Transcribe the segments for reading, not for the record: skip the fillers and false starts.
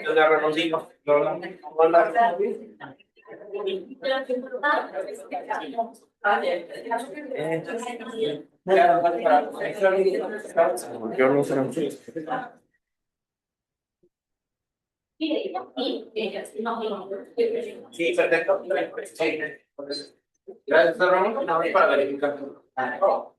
Yo le Ramoncito. Hola. Yo no sé. Sí, perfecto. Sí. Gracias, Ramón. No, para verificar. Oh.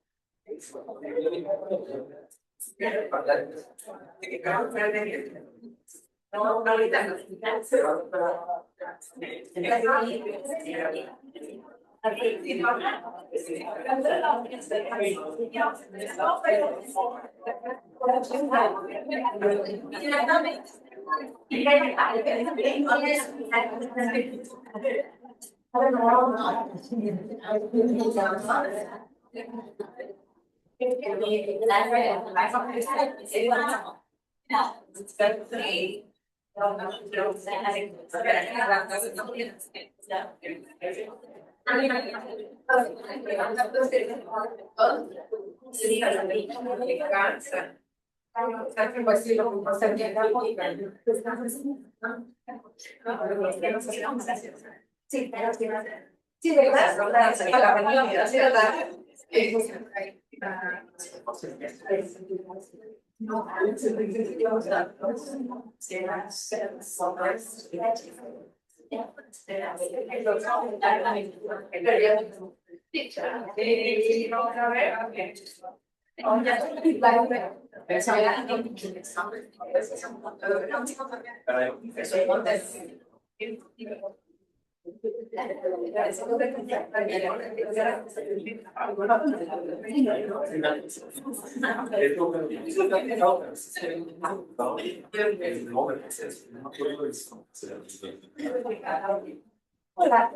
Hola,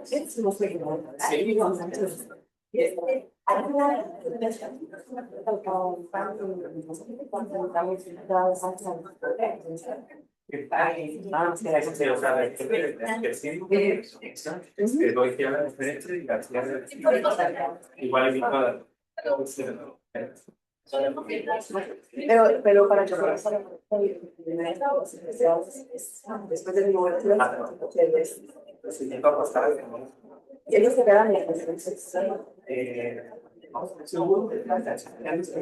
pero para que después de mi ellos se quedan en sí,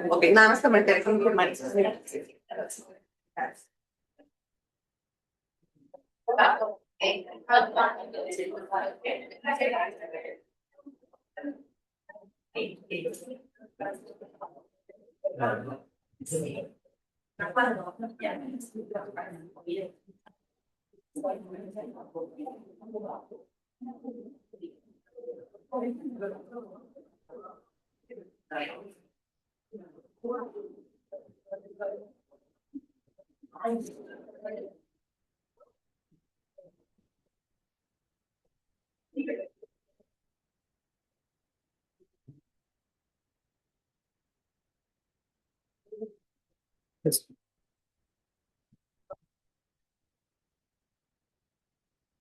ok, nada más que me quedé con informar.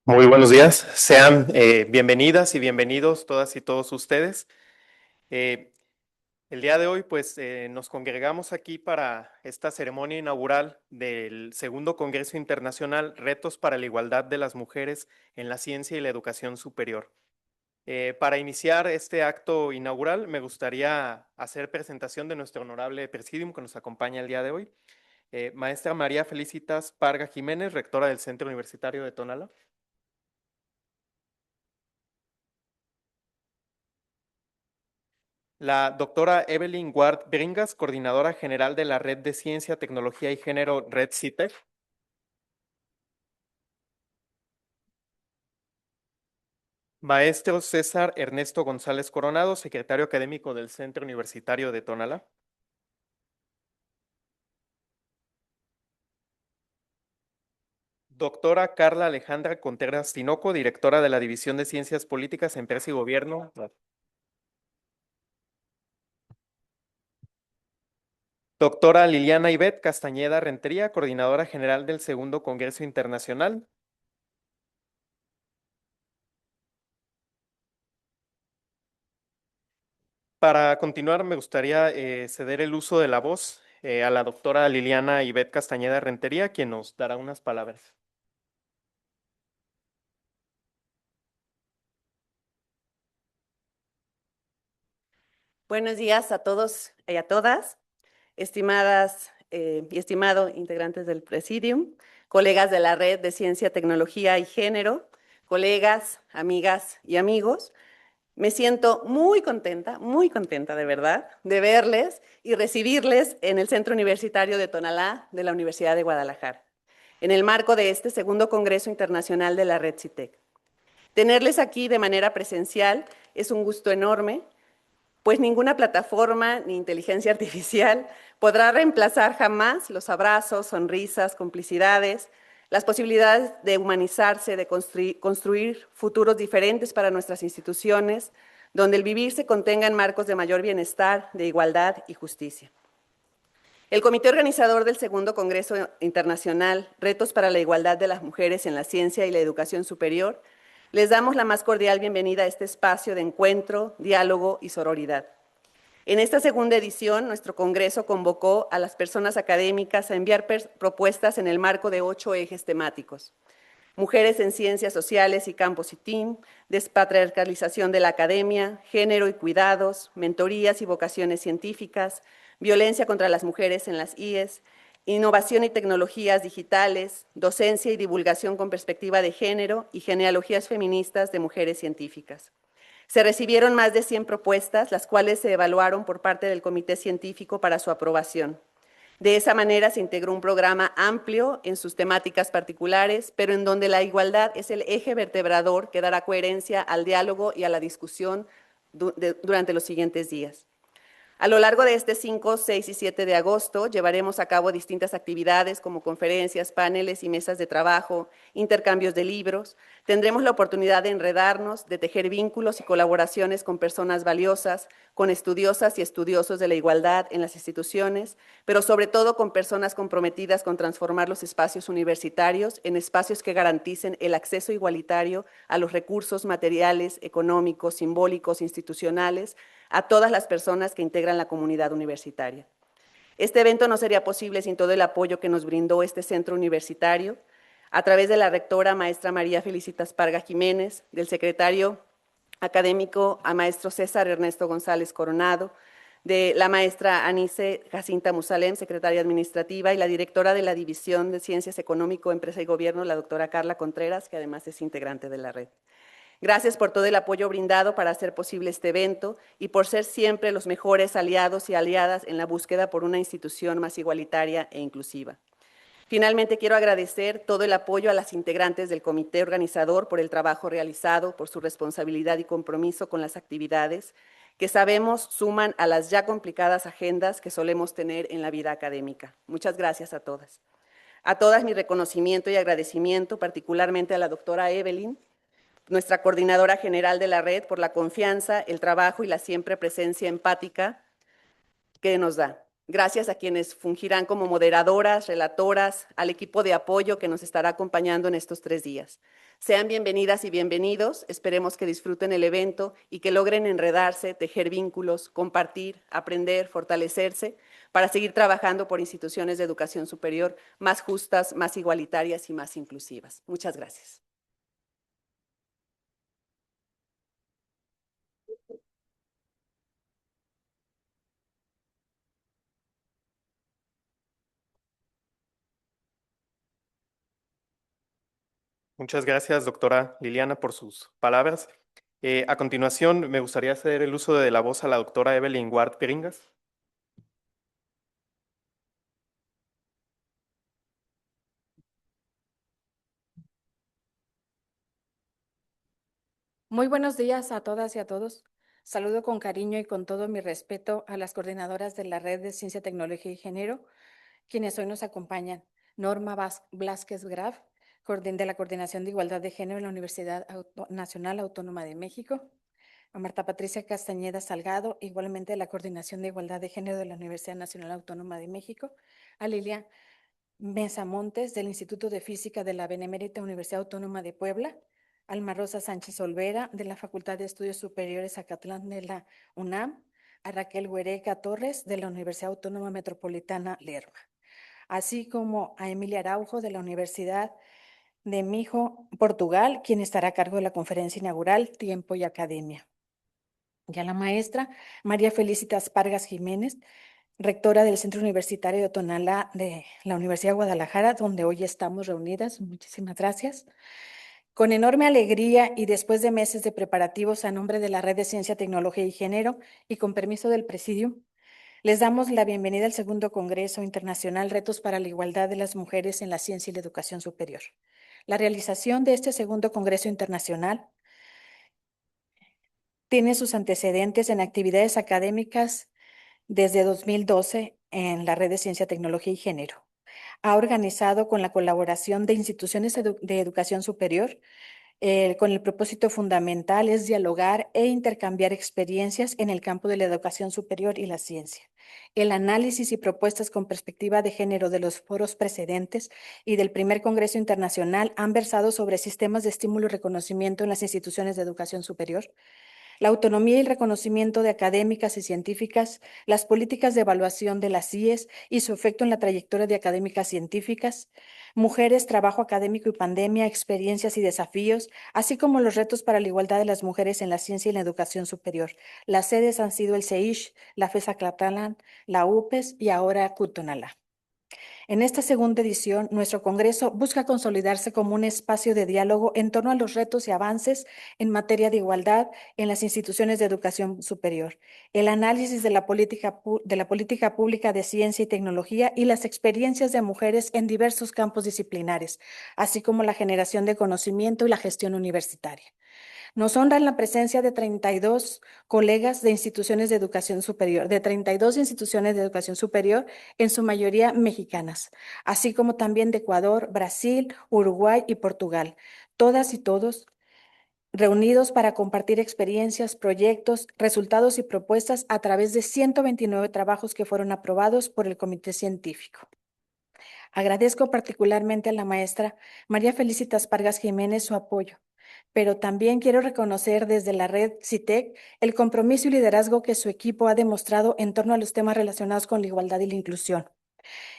Muy buenos días, sean bienvenidas y bienvenidos todas y todos ustedes. El día de hoy nos congregamos aquí para esta ceremonia inaugural del segundo Congreso Internacional Retos para la Igualdad de las Mujeres en la Ciencia y la Educación Superior. Para iniciar este acto inaugural me gustaría hacer presentación de nuestro honorable presidium que nos acompaña el día de hoy. Maestra María Felicitas Parga Jiménez, rectora del Centro Universitario de Tonalá. La doctora Evelyn Ward Bringas, coordinadora general de la Red de Ciencia, Tecnología y Género, Red CITEC. Maestro César Ernesto González Coronado, secretario académico del Centro Universitario de Tonalá. Doctora Carla Alejandra Contreras Tinoco, directora de la División de Ciencias Políticas, Empresa y Gobierno. Doctora Liliana Ivette Castañeda Rentería, coordinadora general del Segundo Congreso Internacional. Para continuar, me gustaría ceder el uso de la voz a la doctora Liliana Ivette Castañeda Rentería, quien nos dará unas palabras. Buenos días a todos y a todas, estimadas y estimado integrantes del Presidium, colegas de la Red de Ciencia, Tecnología y Género, colegas, amigas y amigos. Me siento muy contenta de verdad, de verles y recibirles en el Centro Universitario de Tonalá de la Universidad de Guadalajara, en el marco de este segundo Congreso Internacional de la Red CITEC. Tenerles aquí de manera presencial es un gusto enorme, pues ninguna plataforma ni inteligencia artificial podrá reemplazar jamás los abrazos, sonrisas, complicidades, las posibilidades de humanizarse, de construir futuros diferentes para nuestras instituciones, donde el vivir se contenga en marcos de mayor bienestar, de igualdad y justicia. El comité organizador del Segundo Congreso Internacional, Retos para la Igualdad de las Mujeres en la Ciencia y la Educación Superior, les damos la más cordial bienvenida a este espacio de encuentro, diálogo y sororidad. En esta segunda edición, nuestro Congreso convocó a las personas académicas a enviar propuestas en el marco de 8 ejes temáticos: mujeres en ciencias sociales y campos ITIM, despatriarcalización de la academia, género y cuidados, mentorías y vocaciones científicas, violencia contra las mujeres en las IES, innovación y tecnologías digitales, docencia y divulgación con perspectiva de género y genealogías feministas de mujeres científicas. Se recibieron más de 100 propuestas, las cuales se evaluaron por parte del Comité Científico para su aprobación. De esa manera se integró un programa amplio en sus temáticas particulares, pero en donde la igualdad es el eje vertebrador que dará coherencia al diálogo y a la discusión durante los siguientes días. A lo largo de este 5, 6 y 7 de agosto llevaremos a cabo distintas actividades como conferencias, paneles y mesas de trabajo, intercambios de libros. Tendremos la oportunidad de enredarnos, de tejer vínculos y colaboraciones con personas valiosas, con estudiosas y estudiosos de la igualdad en las instituciones, pero sobre todo con personas comprometidas con transformar los espacios universitarios en espacios que garanticen el acceso igualitario a los recursos materiales, económicos, simbólicos, institucionales, a todas las personas que integran la comunidad universitaria. Este evento no sería posible sin todo el apoyo que nos brindó este centro universitario, a través de la rectora maestra María Felicitas Parga Jiménez, del secretario académico a maestro César Ernesto González Coronado, de la maestra Anice Jacinta Musalem, secretaria administrativa, y la directora de la División de Ciencias Económico, Empresa y Gobierno, la doctora Carla Contreras, que además es integrante de la red. Gracias por todo el apoyo brindado para hacer posible este evento y por ser siempre los mejores aliados y aliadas en la búsqueda por una institución más igualitaria e inclusiva. Finalmente, quiero agradecer todo el apoyo a las integrantes del comité organizador por el trabajo realizado, por su responsabilidad y compromiso con las actividades que sabemos suman a las ya complicadas agendas que solemos tener en la vida académica. Muchas gracias a todas. A todas mi reconocimiento y agradecimiento, particularmente a la doctora Evelyn, nuestra coordinadora general de la red, por la confianza, el trabajo y la siempre presencia empática que nos da. Gracias a quienes fungirán como moderadoras, relatoras, al equipo de apoyo que nos estará acompañando en estos 3 días. Sean bienvenidas y bienvenidos, esperemos que disfruten el evento y que logren enredarse, tejer vínculos, compartir, aprender, fortalecerse, para seguir trabajando por instituciones de educación superior más justas, más igualitarias y más inclusivas. Muchas gracias. Muchas gracias, doctora Liliana, por sus palabras. A continuación, me gustaría ceder el uso de la voz a la doctora Evelyn Ward Peringas. Muy buenos días a todas y a todos. Saludo con cariño y con todo mi respeto a las coordinadoras de la Red de Ciencia, Tecnología y Género, quienes hoy nos acompañan. Norma Blázquez Graf, de la Coordinación de Igualdad de Género en la Universidad Nacional Autónoma de México. A Marta Patricia Castañeda Salgado, igualmente de la Coordinación de Igualdad de Género de la Universidad Nacional Autónoma de México. A Lilia Mesa Montes, del Instituto de Física de la Benemérita Universidad Autónoma de Puebla. Alma Rosa Sánchez Olvera, de la Facultad de Estudios Superiores Acatlán de la UNAM. A Raquel Huereca Torres, de la Universidad Autónoma Metropolitana Lerma. Así como a Emilia Araujo, de la Universidad de Mijo, Portugal, quien estará a cargo de la conferencia inaugural Tiempo y Academia. Y a la maestra María Felicitas Pargas Jiménez, rectora del Centro Universitario de Tonalá de la Universidad de Guadalajara, donde hoy estamos reunidas. Muchísimas gracias. Con enorme alegría y después de meses de preparativos a nombre de la Red de Ciencia, Tecnología y Género y con permiso del Presidium, les damos la bienvenida al segundo Congreso Internacional Retos para la Igualdad de las Mujeres en la Ciencia y la Educación Superior. La realización de este segundo Congreso Internacional tiene sus antecedentes en actividades académicas desde 2012 en la Red de Ciencia, Tecnología y Género. Ha organizado con la colaboración de instituciones de educación superior, con el propósito fundamental es dialogar e intercambiar experiencias en el campo de la educación superior y la ciencia. El análisis y propuestas con perspectiva de género de los foros precedentes y del primer Congreso Internacional han versado sobre sistemas de estímulo y reconocimiento en las instituciones de educación superior, la autonomía y el reconocimiento de académicas y científicas, las políticas de evaluación de las CIES y su efecto en la trayectoria de académicas científicas, mujeres, trabajo académico y pandemia, experiencias y desafíos, así como los retos para la igualdad de las mujeres en la ciencia y la educación superior. Las sedes han sido el CEISH, la FES Acatlán, la UPES y ahora Cutonalá. En esta segunda edición, nuestro Congreso busca consolidarse como un espacio de diálogo en torno a los retos y avances en materia de igualdad en las instituciones de educación superior, el análisis de la política pública de ciencia y tecnología y las experiencias de mujeres en diversos campos disciplinares, así como la generación de conocimiento y la gestión universitaria. Nos honran la presencia de 32 colegas de instituciones de educación superior, de 32 instituciones de educación superior, en su mayoría mexicanas, así como también de Ecuador, Brasil, Uruguay y Portugal. Todas y todos reunidos para compartir experiencias, proyectos, resultados y propuestas a través de 129 trabajos que fueron aprobados por el Comité Científico. Agradezco particularmente a la maestra María Felicitas Pargas Jiménez su apoyo, pero también quiero reconocer desde la red CITEC el compromiso y liderazgo que su equipo ha demostrado en torno a los temas relacionados con la igualdad y la inclusión,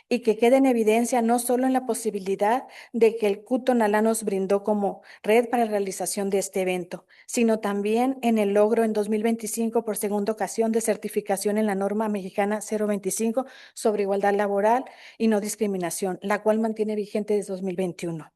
y que quede en evidencia no solo en la posibilidad de que el Cutonalá nos brindó como red para la realización de este evento, sino también en el logro en 2025 por segunda ocasión de certificación en la norma mexicana 025 sobre igualdad laboral y no discriminación, la cual mantiene vigente desde 2021.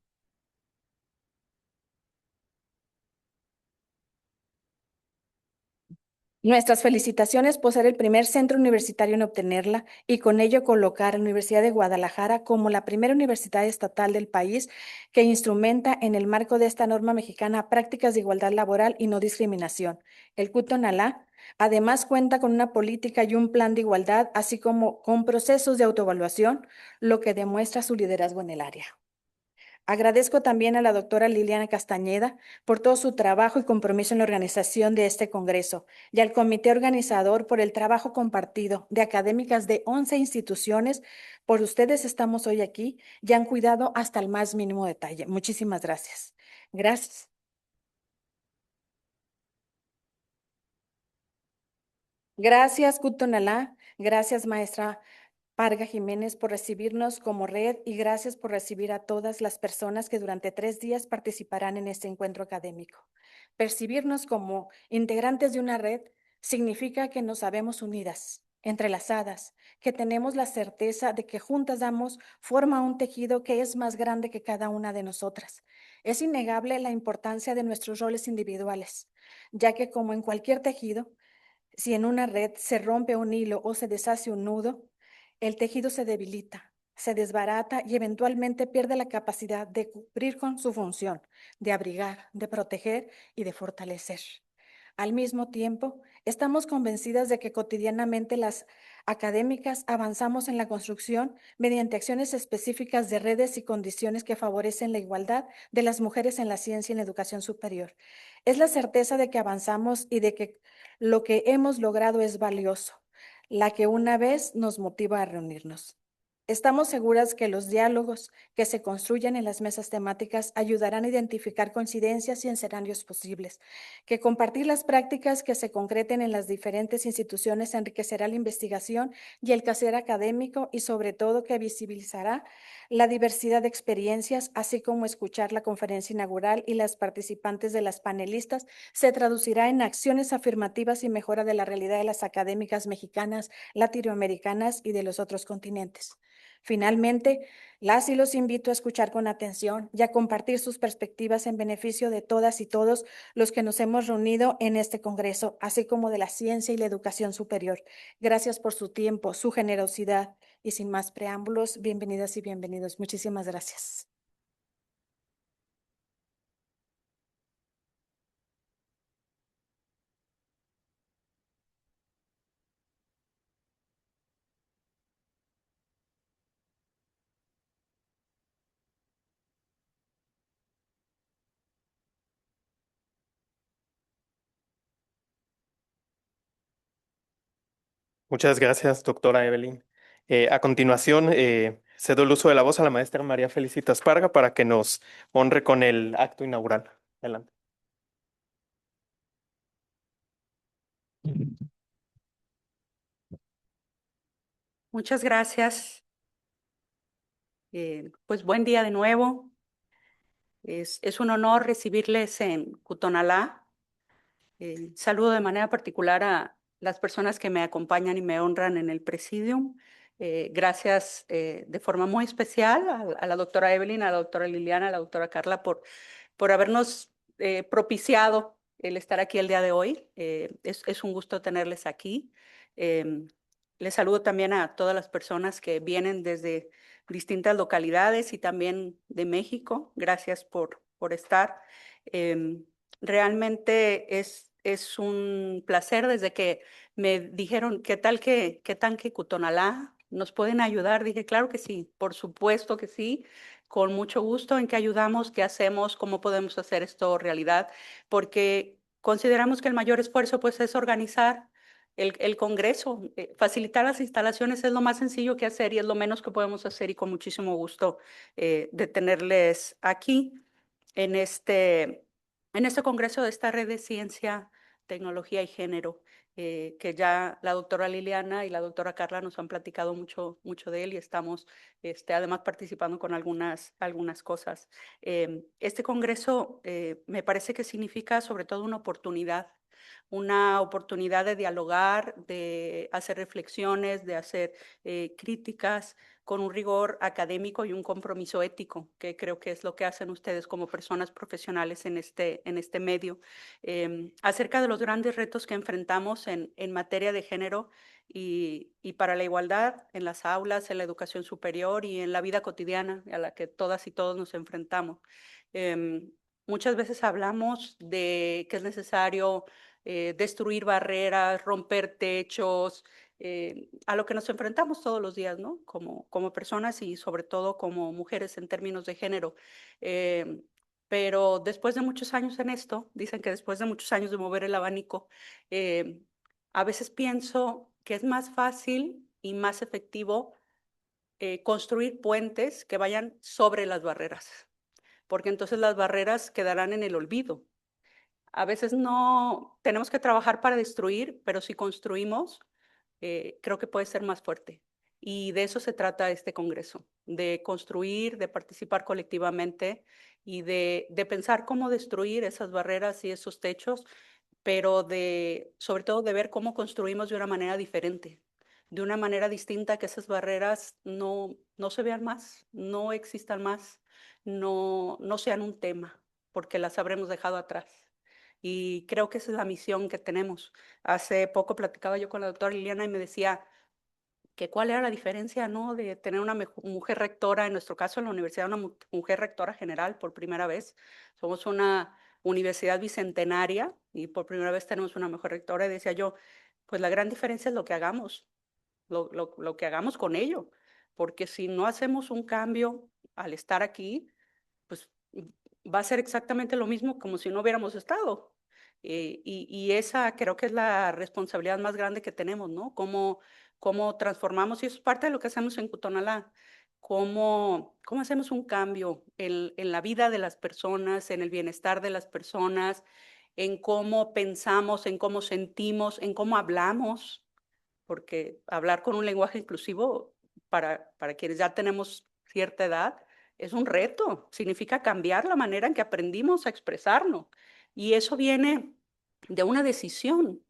Nuestras felicitaciones por ser el primer centro universitario en obtenerla y con ello colocar a la Universidad de Guadalajara como la primera universidad estatal del país que instrumenta en el marco de esta norma mexicana prácticas de igualdad laboral y no discriminación. El Cutonalá además cuenta con una política y un plan de igualdad, así como con procesos de autoevaluación, lo que demuestra su liderazgo en el área. Agradezco también a la doctora Liliana Castañeda por todo su trabajo y compromiso en la organización de este congreso y al comité organizador por el trabajo compartido de académicas de 11 instituciones. Por ustedes estamos hoy aquí y han cuidado hasta el más mínimo detalle. Muchísimas gracias. Gracias. Gracias, Cutonalá. Gracias, maestra Parga Jiménez, por recibirnos como red y gracias por recibir a todas las personas que durante 3 días participarán en este encuentro académico. Percibirnos como integrantes de una red significa que nos sabemos unidas, entrelazadas, que tenemos la certeza de que juntas damos forma a un tejido que es más grande que cada una de nosotras. Es innegable la importancia de nuestros roles individuales, ya que como en cualquier tejido, si en una red se rompe un hilo o se deshace un nudo, el tejido se debilita, se desbarata y eventualmente pierde la capacidad de cumplir con su función, de abrigar, de proteger y de fortalecer. Al mismo tiempo, estamos convencidas de que cotidianamente las académicas, avanzamos en la construcción mediante acciones específicas de redes y condiciones que favorecen la igualdad de las mujeres en la ciencia y en la educación superior. Es la certeza de que avanzamos y de que lo que hemos logrado es valioso, la que una vez nos motiva a reunirnos. Estamos seguras que los diálogos que se construyan en las mesas temáticas ayudarán a identificar coincidencias y escenarios posibles, que compartir las prácticas que se concreten en las diferentes instituciones enriquecerá la investigación y el quehacer académico y sobre todo que visibilizará la diversidad de experiencias, así como escuchar la conferencia inaugural y las participantes de las panelistas se traducirá en acciones afirmativas y mejora de la realidad de las académicas mexicanas, latinoamericanas y de los otros continentes. Finalmente, las y los invito a escuchar con atención y a compartir sus perspectivas en beneficio de todas y todos los que nos hemos reunido en este Congreso, así como de la ciencia y la educación superior. Gracias por su tiempo, su generosidad y sin más preámbulos, bienvenidas y bienvenidos. Muchísimas gracias. Muchas gracias, doctora Evelyn. A continuación, cedo el uso de la voz a la maestra María Felicita Esparga para que nos honre con el acto inaugural. Adelante. Muchas gracias. Pues buen día de nuevo. Es un honor recibirles en Cutonalá. Saludo de manera particular a las personas que me acompañan y me honran en el Presidium. Gracias de forma muy especial a la doctora Evelyn, a la doctora Liliana, a la doctora Carla por habernos propiciado el estar aquí el día de hoy. Es un gusto tenerles aquí. Les saludo también a todas las personas que vienen desde distintas localidades y también de México. Gracias por estar. Realmente es un placer desde que me dijeron, ¿qué tal que Cutonalá nos pueden ayudar? Dije, claro que sí, por supuesto que sí, con mucho gusto. ¿En qué ayudamos? ¿Qué hacemos? ¿Cómo podemos hacer esto realidad? Porque consideramos que el mayor esfuerzo pues es organizar el Congreso. Facilitar las instalaciones es lo más sencillo que hacer y es lo menos que podemos hacer, y con muchísimo gusto de tenerles aquí en este Congreso de esta red de ciencia, tecnología y género, que ya la doctora Liliana y la doctora Carla nos han platicado mucho de él, y estamos además participando con algunas cosas. Este Congreso me parece que significa sobre todo una oportunidad de dialogar, de hacer reflexiones, de hacer críticas con un rigor académico y un compromiso ético, que creo que es lo que hacen ustedes como personas profesionales en este medio, acerca de los grandes retos que enfrentamos en materia de género y para la igualdad en las aulas, en la educación superior y en la vida cotidiana a la que todas y todos nos enfrentamos. Muchas veces hablamos de que es necesario destruir barreras, romper techos, a lo que nos enfrentamos todos los días, ¿no? Como personas y sobre todo como mujeres en términos de género. Pero después de muchos años en esto, dicen que después de muchos años de mover el abanico, eh, a veces pienso que es más fácil y más efectivo construir puentes que vayan sobre las barreras, porque entonces las barreras quedarán en el olvido. A veces no tenemos que trabajar para destruir, pero si construimos, creo que puede ser más fuerte. Y de eso se trata este Congreso, de construir, de participar colectivamente y de pensar cómo destruir esas barreras y esos techos, pero sobre todo de ver cómo construimos de una manera diferente, de una manera distinta, que esas barreras no se vean más, no existan más, no sean un tema, porque las habremos dejado atrás. Y creo que esa es la misión que tenemos. Hace poco platicaba yo con la doctora Liliana y me decía que cuál era la diferencia, ¿no?, de tener una mujer rectora, en nuestro caso en la universidad, una mujer rectora general por primera vez. Somos una universidad bicentenaria y por primera vez tenemos una mujer rectora. Y decía yo, pues la gran diferencia es lo que hagamos. lo que hagamos con ello, porque si no hacemos un cambio al estar aquí, pues va a ser exactamente lo mismo como si no hubiéramos estado. Y esa creo que es la responsabilidad más grande que tenemos, ¿no? Cómo transformamos, y eso es parte de lo que hacemos en Cutonalá, cómo hacemos un cambio en la vida de las personas, en el bienestar de las personas, en cómo pensamos, en cómo sentimos, en cómo hablamos, porque hablar con un lenguaje inclusivo para quienes ya tenemos cierta edad es un reto, significa cambiar la manera en que aprendimos a expresarnos. Y eso viene de una decisión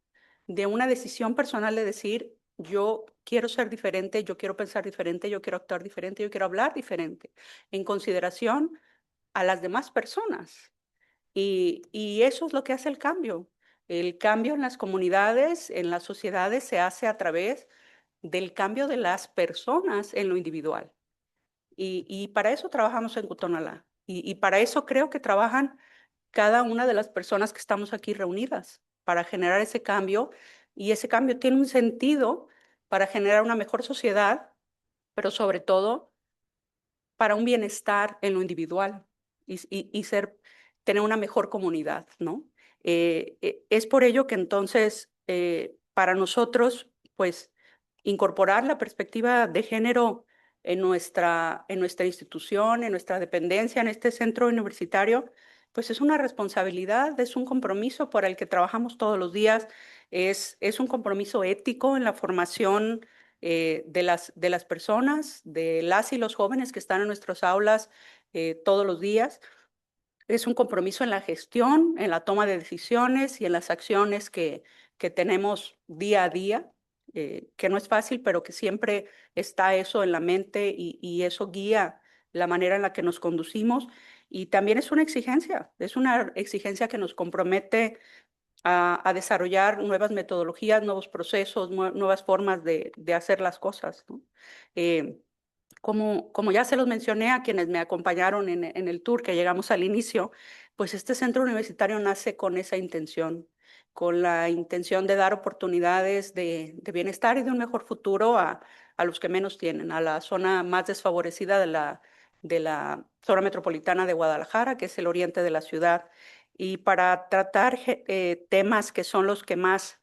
personal de decir, yo quiero ser diferente, yo quiero pensar diferente, yo quiero actuar diferente, yo quiero hablar diferente, en consideración a las demás personas. Y eso es lo que hace el cambio. El cambio en las comunidades, en las sociedades, se hace a través del cambio de las personas en lo individual. Y para eso trabajamos en Cutonalá. Y para eso creo que trabajan cada una de las personas que estamos aquí reunidas, para generar ese cambio. Y ese cambio tiene un sentido para generar una mejor sociedad, pero sobre todo para un bienestar en lo individual y tener una mejor comunidad, ¿no? Es por ello que entonces, para nosotros, pues, incorporar la perspectiva de género en nuestra institución, en nuestra dependencia, en este centro universitario, pues es una responsabilidad, es un compromiso por el que trabajamos todos los días, es un compromiso ético en la formación de las personas, de las y los jóvenes que están en nuestras aulas todos los días. Es un compromiso en la gestión, en la toma de decisiones y en las acciones que tenemos día a día, que no es fácil, pero que siempre está eso en la mente y eso guía la manera en la que nos conducimos. Y también es una exigencia que nos compromete a desarrollar nuevas metodologías, nuevos procesos, nuevas formas de hacer las cosas, ¿no? Como ya se los mencioné a quienes me acompañaron en el tour que llegamos al inicio, pues este centro universitario nace con esa intención, con la intención de dar oportunidades de bienestar y de un mejor futuro a los que menos tienen, a la zona más desfavorecida de la zona metropolitana de Guadalajara, que es el oriente de la ciudad, y para tratar temas que son los que más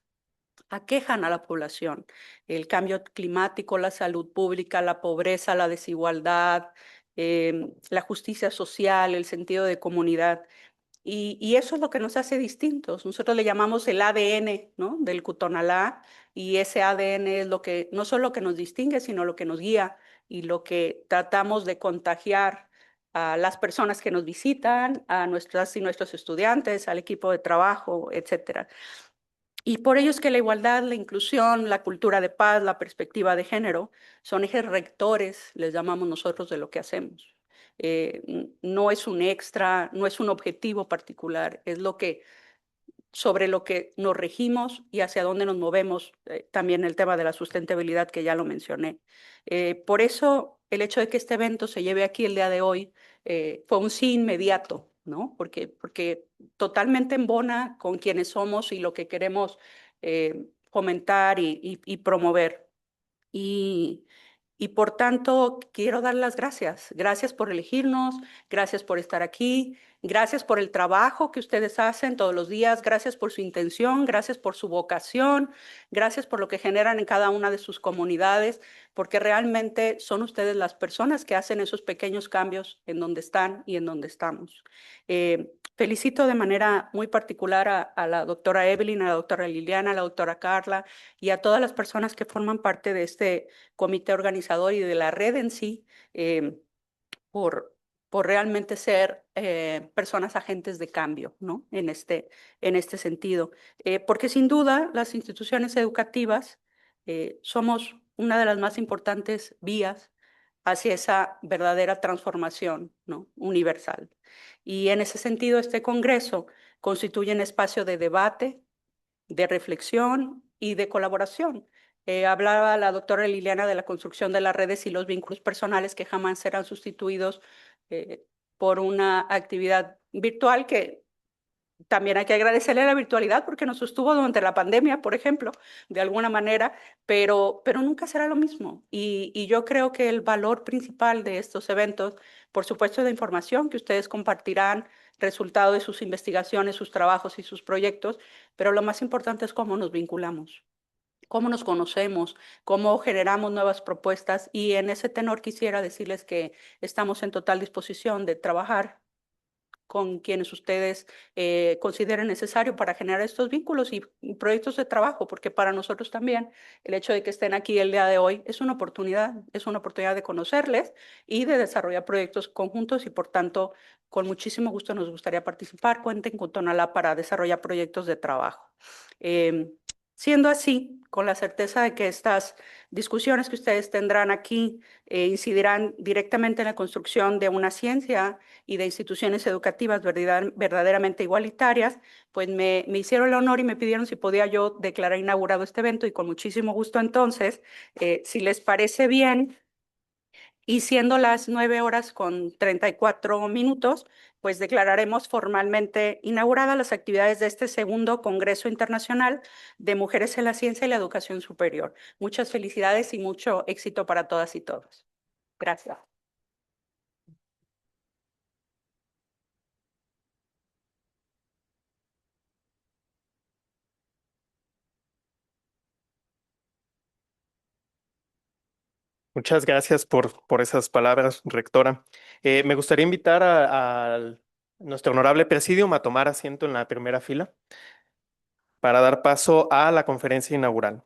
aquejan a la población: el cambio climático, la salud pública, la pobreza, la desigualdad, la justicia social, el sentido de comunidad. Y eso es lo que nos hace distintos. Nosotros le llamamos el ADN, ¿no?, del Cutonalá, y ese ADN es lo que no solo lo que nos distingue, sino lo que nos guía y lo que tratamos de contagiar a las personas que nos visitan, a nuestras y nuestros estudiantes, al equipo de trabajo, etcétera. Y por ello es que la igualdad, la inclusión, la cultura de paz, la perspectiva de género son ejes rectores, les llamamos nosotros, de lo que hacemos. No es un extra, no es un objetivo particular, es sobre lo que nos regimos y hacia dónde nos movemos. También el tema de la sustentabilidad, que ya lo mencioné. Por eso el hecho de que este evento se lleve aquí el día de hoy fue un sí inmediato, ¿no? Porque totalmente embona con quienes somos y lo que queremos fomentar y promover. Y por tanto, quiero dar las gracias. Gracias por elegirnos, gracias por estar aquí, gracias por el trabajo que ustedes hacen todos los días, gracias por su intención, gracias por su vocación, gracias por lo que generan en cada una de sus comunidades, porque realmente son ustedes las personas que hacen esos pequeños cambios en donde están y en donde estamos. Felicito de manera muy particular a la doctora Evelyn, a la doctora Liliana, a la doctora Carla y a todas las personas que forman parte de este comité organizador y de la red en sí, por realmente ser personas agentes de cambio, ¿no?, en este sentido. Porque sin duda las instituciones educativas somos una de las más importantes vías hacia esa verdadera transformación, ¿no?, universal. Y en ese sentido, este congreso constituye un espacio de debate, de reflexión y de colaboración. Hablaba la doctora Liliana de la construcción de las redes y los vínculos personales que jamás serán sustituidos por una actividad virtual que También hay que agradecerle la virtualidad porque nos sostuvo durante la pandemia, por ejemplo, de alguna manera, pero nunca será lo mismo. Y yo creo que el valor principal de estos eventos, por supuesto, es la información que ustedes compartirán, resultado de sus investigaciones, sus trabajos y sus proyectos, pero lo más importante es cómo nos vinculamos, cómo nos conocemos, cómo generamos nuevas propuestas. Y en ese tenor quisiera decirles que estamos en total disposición de trabajar con quienes ustedes consideren necesario para generar estos vínculos y proyectos de trabajo, porque para nosotros también el hecho de que estén aquí el día de hoy es una oportunidad de conocerles y de desarrollar proyectos conjuntos y por tanto con muchísimo gusto nos gustaría participar. Cuenten con Tonalá para desarrollar proyectos de trabajo. Eh, Siendo así, con la certeza de que estas discusiones que ustedes tendrán aquí incidirán directamente en la construcción de una ciencia y de instituciones educativas verdaderamente igualitarias, pues me hicieron el honor y me pidieron si podía yo declarar inaugurado este evento y con muchísimo gusto entonces, si les parece bien, y siendo las 9:34, pues declararemos formalmente inauguradas las actividades de este segundo Congreso Internacional de Mujeres en la Ciencia y la Educación Superior. Muchas felicidades y mucho éxito para todas y todos. Gracias. Muchas gracias por esas palabras, rectora. Me gustaría invitar a nuestro honorable presidium a tomar asiento en la primera fila para dar paso a la conferencia inaugural.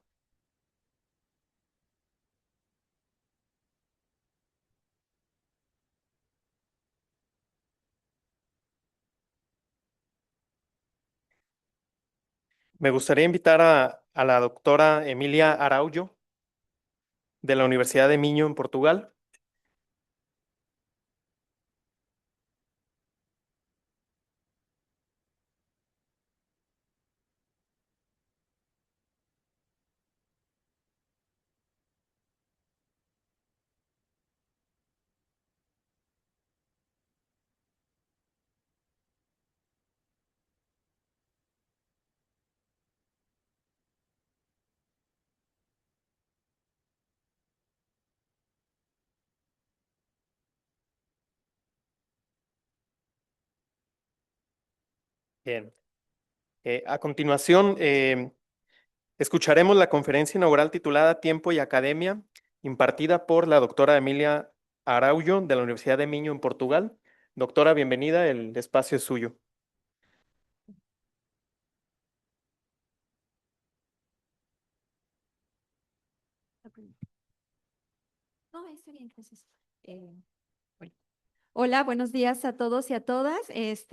Me gustaría invitar a la doctora Emilia Araujo de la Universidad de Minho en Portugal. Bien. A continuación, escucharemos la conferencia inaugural titulada Tiempo y Academia, impartida por la doctora Emilia Araujo de la Universidad de Minho en Portugal. Doctora, bienvenida, el espacio es suyo. No, está bien, gracias. Bueno. Hola, buenos días a todos y a todas.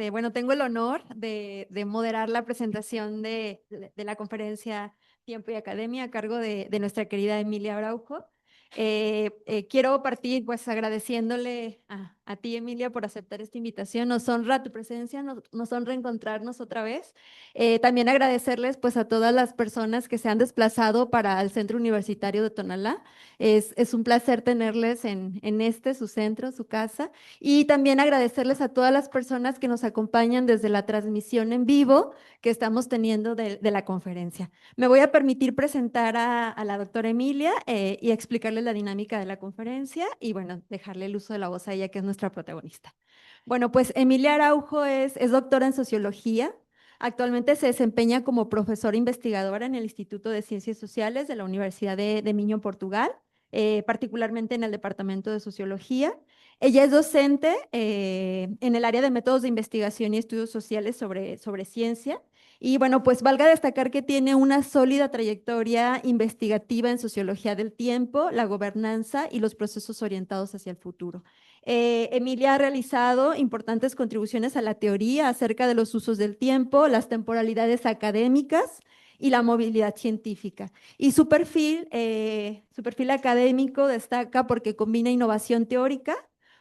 Bueno, tengo el honor de moderar la presentación de la conferencia Tiempo y Academia a cargo de nuestra querida Emilia Araujo. Quiero partir pues agradeciéndole a ti, Emilia, por aceptar esta invitación. Nos honra tu presencia, nos honra encontrarnos otra vez. También agradecerles pues a todas las personas que se han desplazado para el Centro Universitario de Tonalá. Es un placer tenerles en su centro, su casa. Y también agradecerles a todas las personas que nos acompañan desde la transmisión en vivo que estamos teniendo de la conferencia. Me voy a permitir presentar a la doctora Emilia y explicarles la dinámica de la conferencia y bueno, dejarle el uso de la voz a ella, que es nuestra protagonista. Bueno, pues Emilia Araujo es doctora en sociología. Actualmente se desempeña como profesora investigadora en el Instituto de Ciencias Sociales de la Universidad de Minho, Portugal, particularmente en el Departamento de Sociología. Ella es docente en el área de métodos de investigación y estudios sociales sobre ciencia. Y bueno, pues valga destacar que tiene una sólida trayectoria investigativa en sociología del tiempo, la gobernanza y los procesos orientados hacia el futuro. Emilia ha realizado importantes contribuciones a la teoría acerca de los usos del tiempo, las temporalidades académicas y la movilidad científica. Y su perfil académico destaca porque combina innovación teórica,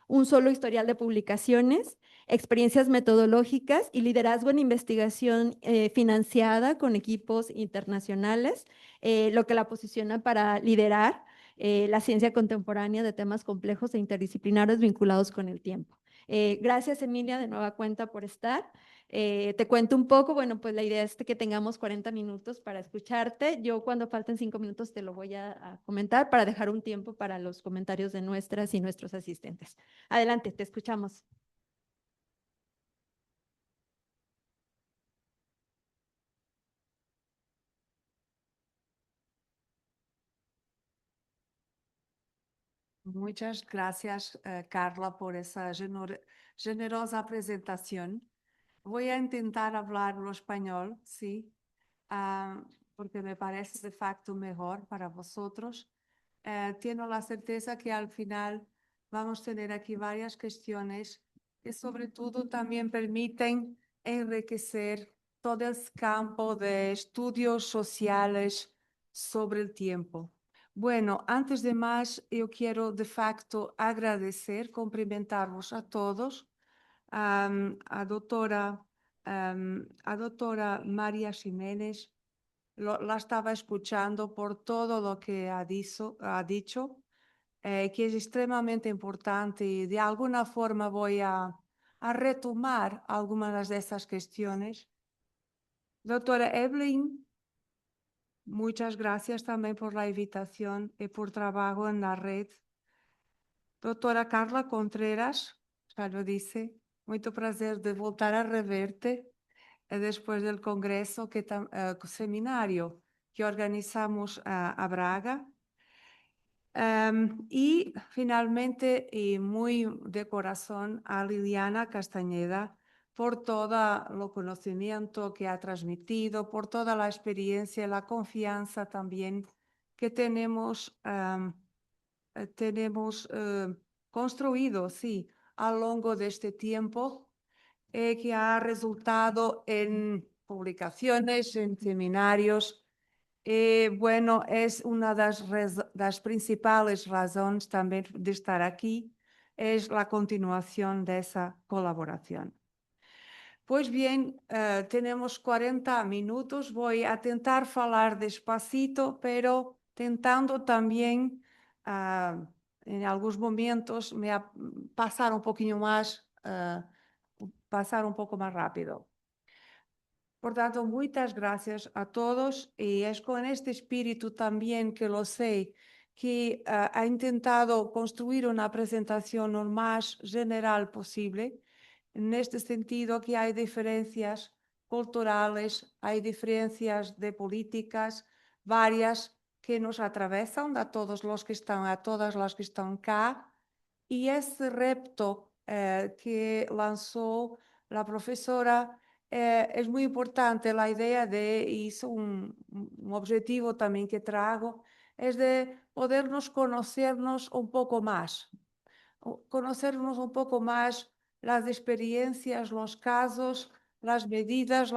un solo historial de publicaciones, experiencias metodológicas y liderazgo en investigación financiada con equipos internacionales, lo que la posiciona para liderar la ciencia contemporánea de temas complejos e interdisciplinarios vinculados con el tiempo. Gracias, Emilia, de nueva cuenta por estar. Te cuento un poco, bueno, pues la idea es que tengamos 40 minutos para escucharte. Yo cuando falten 5 minutos te lo voy a comentar para dejar un tiempo para los comentarios de nuestras y nuestros asistentes. Adelante, te escuchamos. Muchas gracias, Carla, por esa generosa presentación. Voy a intentar hablarlo español, sí, porque me parece de facto mejor para vosotros. Tengo la certeza que al final vamos a tener aquí varias cuestiones que sobre todo también permiten enriquecer todo el campo de estudios sociales sobre el tiempo. Bueno, antes de más, yo quiero de facto agradecer, cumplimentarvos a todos, a doctora María Jiménez, la estaba escuchando por todo lo que ha dicho, que es extremadamente importante y de alguna forma voy a retomar algunas de esas cuestiones. Doctora Evelyn, muchas gracias también por la invitación y por trabajo en la red. Doctora Carla Contreras, ya lo dice, mucho prazer de voltar a reverte después del congreso, seminario que organizamos a Braga. Y finalmente, y muy de corazón, a Liliana Castañeda por todo el conocimiento que ha transmitido, por toda la experiencia y la confianza también que tenemos construido, sí, a lo largo de este tiempo, que ha resultado en publicaciones, en seminarios. Bueno, es una de las principales razones también de estar aquí, es la continuación de esa colaboración. Pues bien, tenemos 40 minutos, voy a intentar hablar despacito, pero tentando también en algunos momentos pasar un poquito más, pasar un poco más rápido. Por tanto, muchas gracias a todos y es con este espíritu también que lo sé, que ha intentado construir una presentación lo más general posible. En este sentido que hay diferencias culturales, hay diferencias de políticas varias que nos atravesan a todos los que están, a todas las que están acá. Y ese reto que lanzó la profesora es muy importante la idea de, y es un objetivo también que trago, es de podernos conocernos un poco más, conocernos un poco más las experiencias, los casos, las medidas,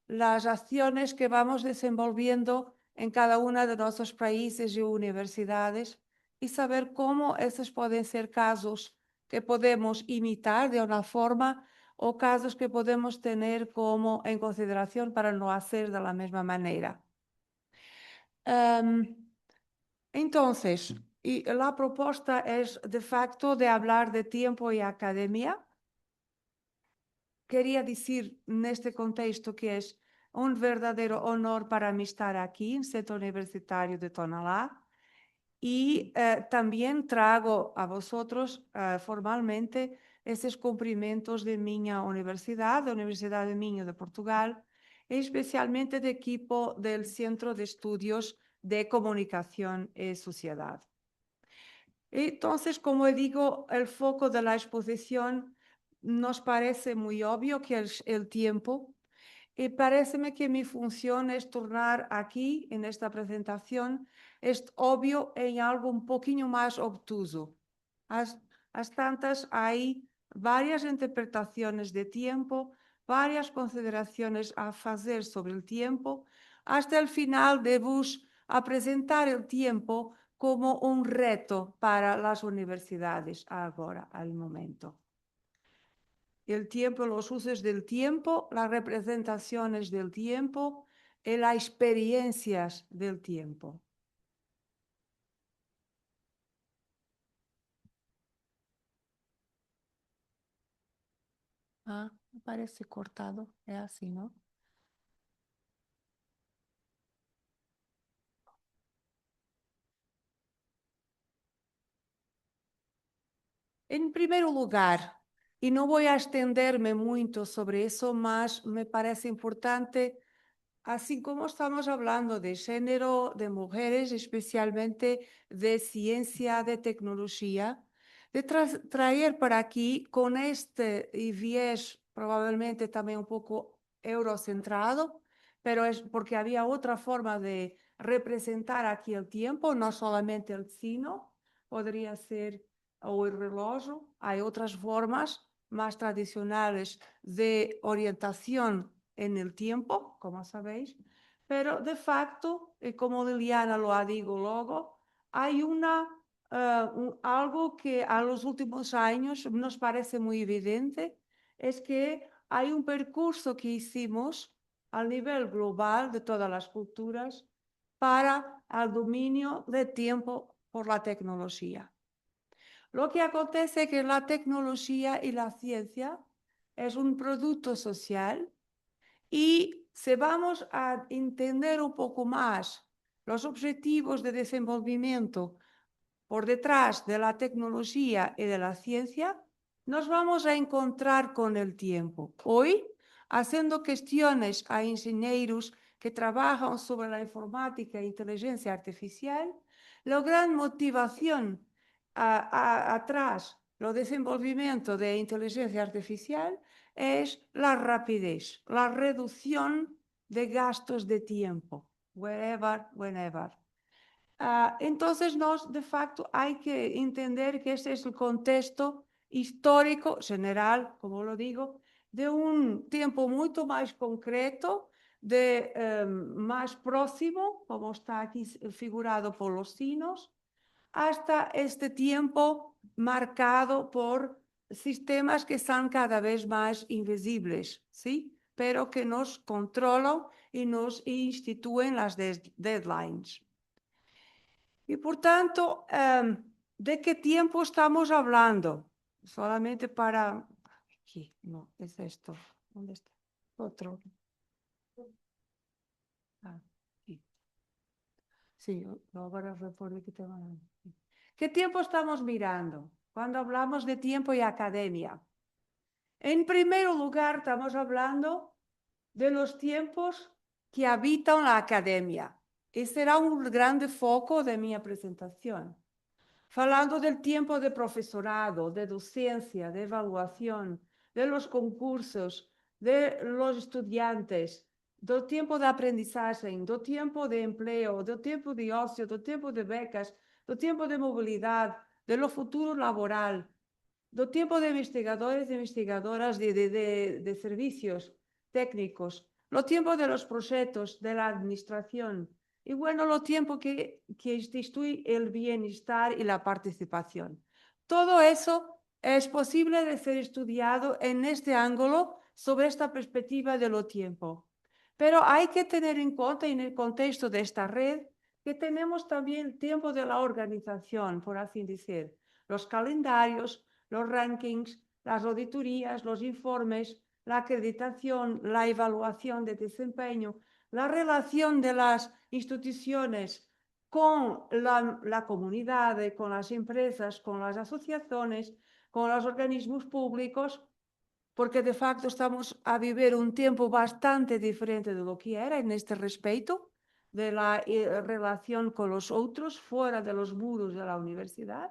las acciones que vamos desenvolviendo en cada uno de nuestros países y universidades y saber cómo esos pueden ser casos que podemos imitar de una forma o casos que podemos tener como en consideración para no hacer de la misma manera. Entonces, y la propuesta es de facto de hablar de tiempo y academia. Quería decir en este contexto que es un verdadero honor para mí estar aquí en el Centro Universitario de Tonalá y también trago a vosotros formalmente esses cumprimentos de minha universidade, a Universidade de Minho de Portugal, e especialmente do equipo do Centro de Estudios de Comunicación e Sociedade. Entonces, como digo, el foco de la exposición nos parece muy obvio que es el tiempo y paréceme que mi función es tornar aquí, en esta presentación, es obvio en algo un poquito más obtuso. As tantas hay varias interpretaciones de tiempo, varias consideraciones a hacer sobre el tiempo, hasta el final de vos a presentar el tiempo como un reto para las universidades ahora, al momento. El tiempo, los usos del tiempo, las representaciones del tiempo y las experiencias del tiempo. Me parece cortado, es así, ¿no? En primer lugar, y no voy a extenderme mucho sobre eso, mas me parece importante, así como estamos hablando de género, de mujeres, especialmente de ciencia, de tecnología, de traer para aquí con este viés probablemente también un poco eurocentrado, pero es porque había otra forma de representar aquí el tiempo, no solamente el sino, podría ser o el reloj, hay otras formas más tradicionales de orientación en el tiempo, como sabéis, pero de facto, como Liliana lo ha dicho luego, hay algo que a los últimos años nos parece muy evidente, es que hay un percurso que hicimos a nivel global de todas las culturas para el dominio de tiempo por la tecnología. Lo que acontece es que la tecnología y la ciencia es un producto social y si vamos a entender un poco más los objetivos de desenvolvimiento por detrás de la tecnología y de la ciencia, nos vamos a encontrar con el tiempo. Hoy, haciendo cuestiones a ingenieros que trabajan sobre la informática e inteligencia artificial, la gran motivación atrás del desenvolvimiento de inteligencia artificial es la rapidez, la reducción de gastos de tiempo, wherever, whenever. Entonces, de facto, hay que entender que este es el contexto histórico general, como lo digo, de un tiempo mucho más concreto, más próximo, como está aquí figurado por los signos, hasta este tiempo marcado por sistemas que son cada vez más invisibles, ¿sí? Pero que nos controlan y nos instituyen las deadlines. Y por tanto, ¿de qué tiempo estamos hablando? Solamente para... Aquí, no, es esto. ¿Dónde está? Otro. Aquí. Sí, ahora recuerdo que te van a... ¿Qué tiempo estamos mirando cuando hablamos de tiempo y academia? En primer lugar, estamos hablando de los tiempos que habitan la academia. Y será un grande foco de mi presentación. Falando del tiempo de profesorado, de docencia, de evaluación, de los concursos, de los estudiantes, del tiempo de aprendizaje, del tiempo de empleo, del tiempo de ocio, del tiempo de becas, del tiempo de movilidad, de lo futuro laboral, del tiempo de investigadores y investigadoras de servicios técnicos, lo tiempo de los proyectos, de la administración, y bueno, lo tiempo que instituye el bienestar y la participación. Todo eso es posible de ser estudiado en este ángulo sobre esta perspectiva de lo tiempo. Pero hay que tener en cuenta en el contexto de esta red que tenemos también el tiempo de la organización, por así decir, los calendarios, los rankings, las auditorías, los informes, la acreditación, la evaluación de desempeño, la relación de las instituciones con la comunidad, con las empresas, con las asociaciones, con los organismos públicos, porque de facto estamos a vivir un tiempo bastante diferente de lo que era en este respecto, de la relación con los otros fuera de los muros de la universidad.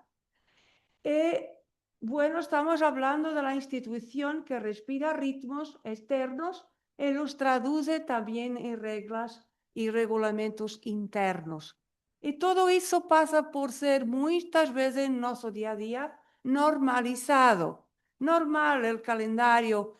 Bueno, estamos hablando de la institución que respira ritmos externos y los traduce también en reglas y reglamentos internos. Y todo eso pasa por ser muchas veces en nuestro día a día normalizado. Normal el calendario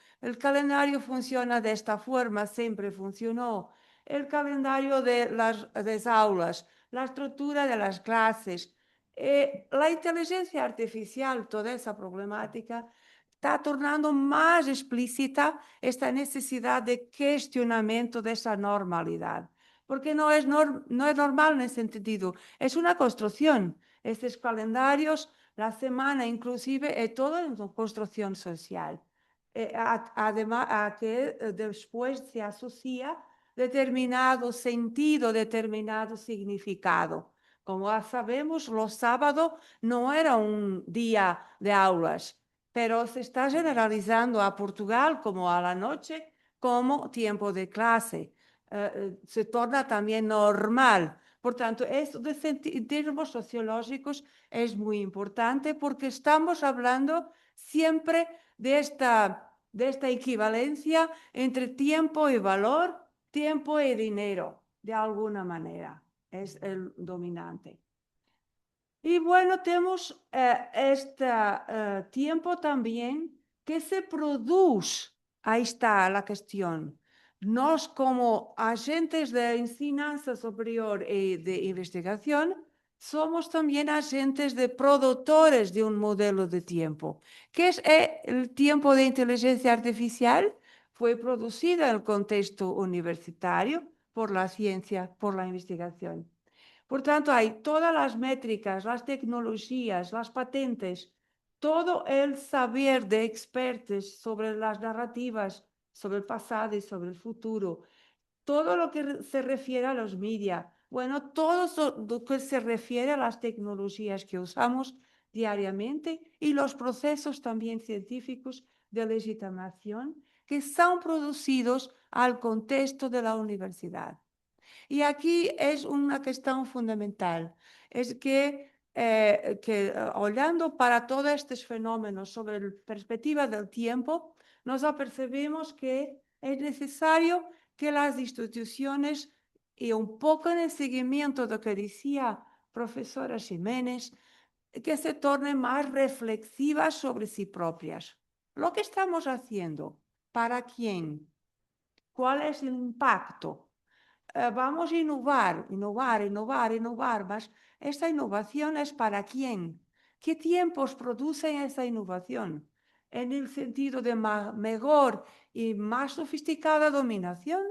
funciona de esta forma, siempre funcionó. El calendario de las aulas, la estructura de las clases, la inteligencia artificial, toda esa problemática, está tornando más explícita esta necesidad de cuestionamiento de esa normalidad. Porque no es normal en ese sentido, es una construcción. Estos calendarios, la semana inclusive, es toda una construcción social. además a que después se asocia determinado sentido, determinado significado. Como ya sabemos, los sábados no era un día de aulas, pero se está generalizando a Portugal como a la noche como tiempo de clase. Se torna también normal. Por tanto, esto en términos sociológicos es muy importante porque estamos hablando siempre de esta equivalencia entre tiempo y valor, tiempo y dinero, de alguna manera, es el dominante. Y bueno, tenemos este tiempo también que se produce, ahí está la cuestión. Nos como agentes de enseñanza superior y de investigación, somos también agentes de productores de un modelo de tiempo. ¿Qué es el tiempo de inteligencia artificial? Fue producido en el contexto universitario por la ciencia, por la investigación. Por tanto, hay todas las métricas, las tecnologías, las patentes, todo el saber de expertos sobre las narrativas, sobre el pasado y sobre el futuro, todo lo que se refiere a los media, bueno, todo lo que se refiere a las tecnologías que usamos diariamente y los procesos también científicos de legitimación que son producidos al contexto de la universidad. Y aquí es una cuestión fundamental, es que hablando para todos estos fenómenos sobre la perspectiva del tiempo, nos apercebemos que es necesario que las instituciones, y un poco en el seguimiento de lo que decía profesora Jiménez, que se tornen más reflexivas sobre sí propias. Lo que estamos haciendo, ¿para quién? ¿Cuál es el impacto? Vamos a innovar, mas esta innovación es para quién. ¿Qué tiempos producen esta innovación? ¿En el sentido de mejor y más sofisticada dominación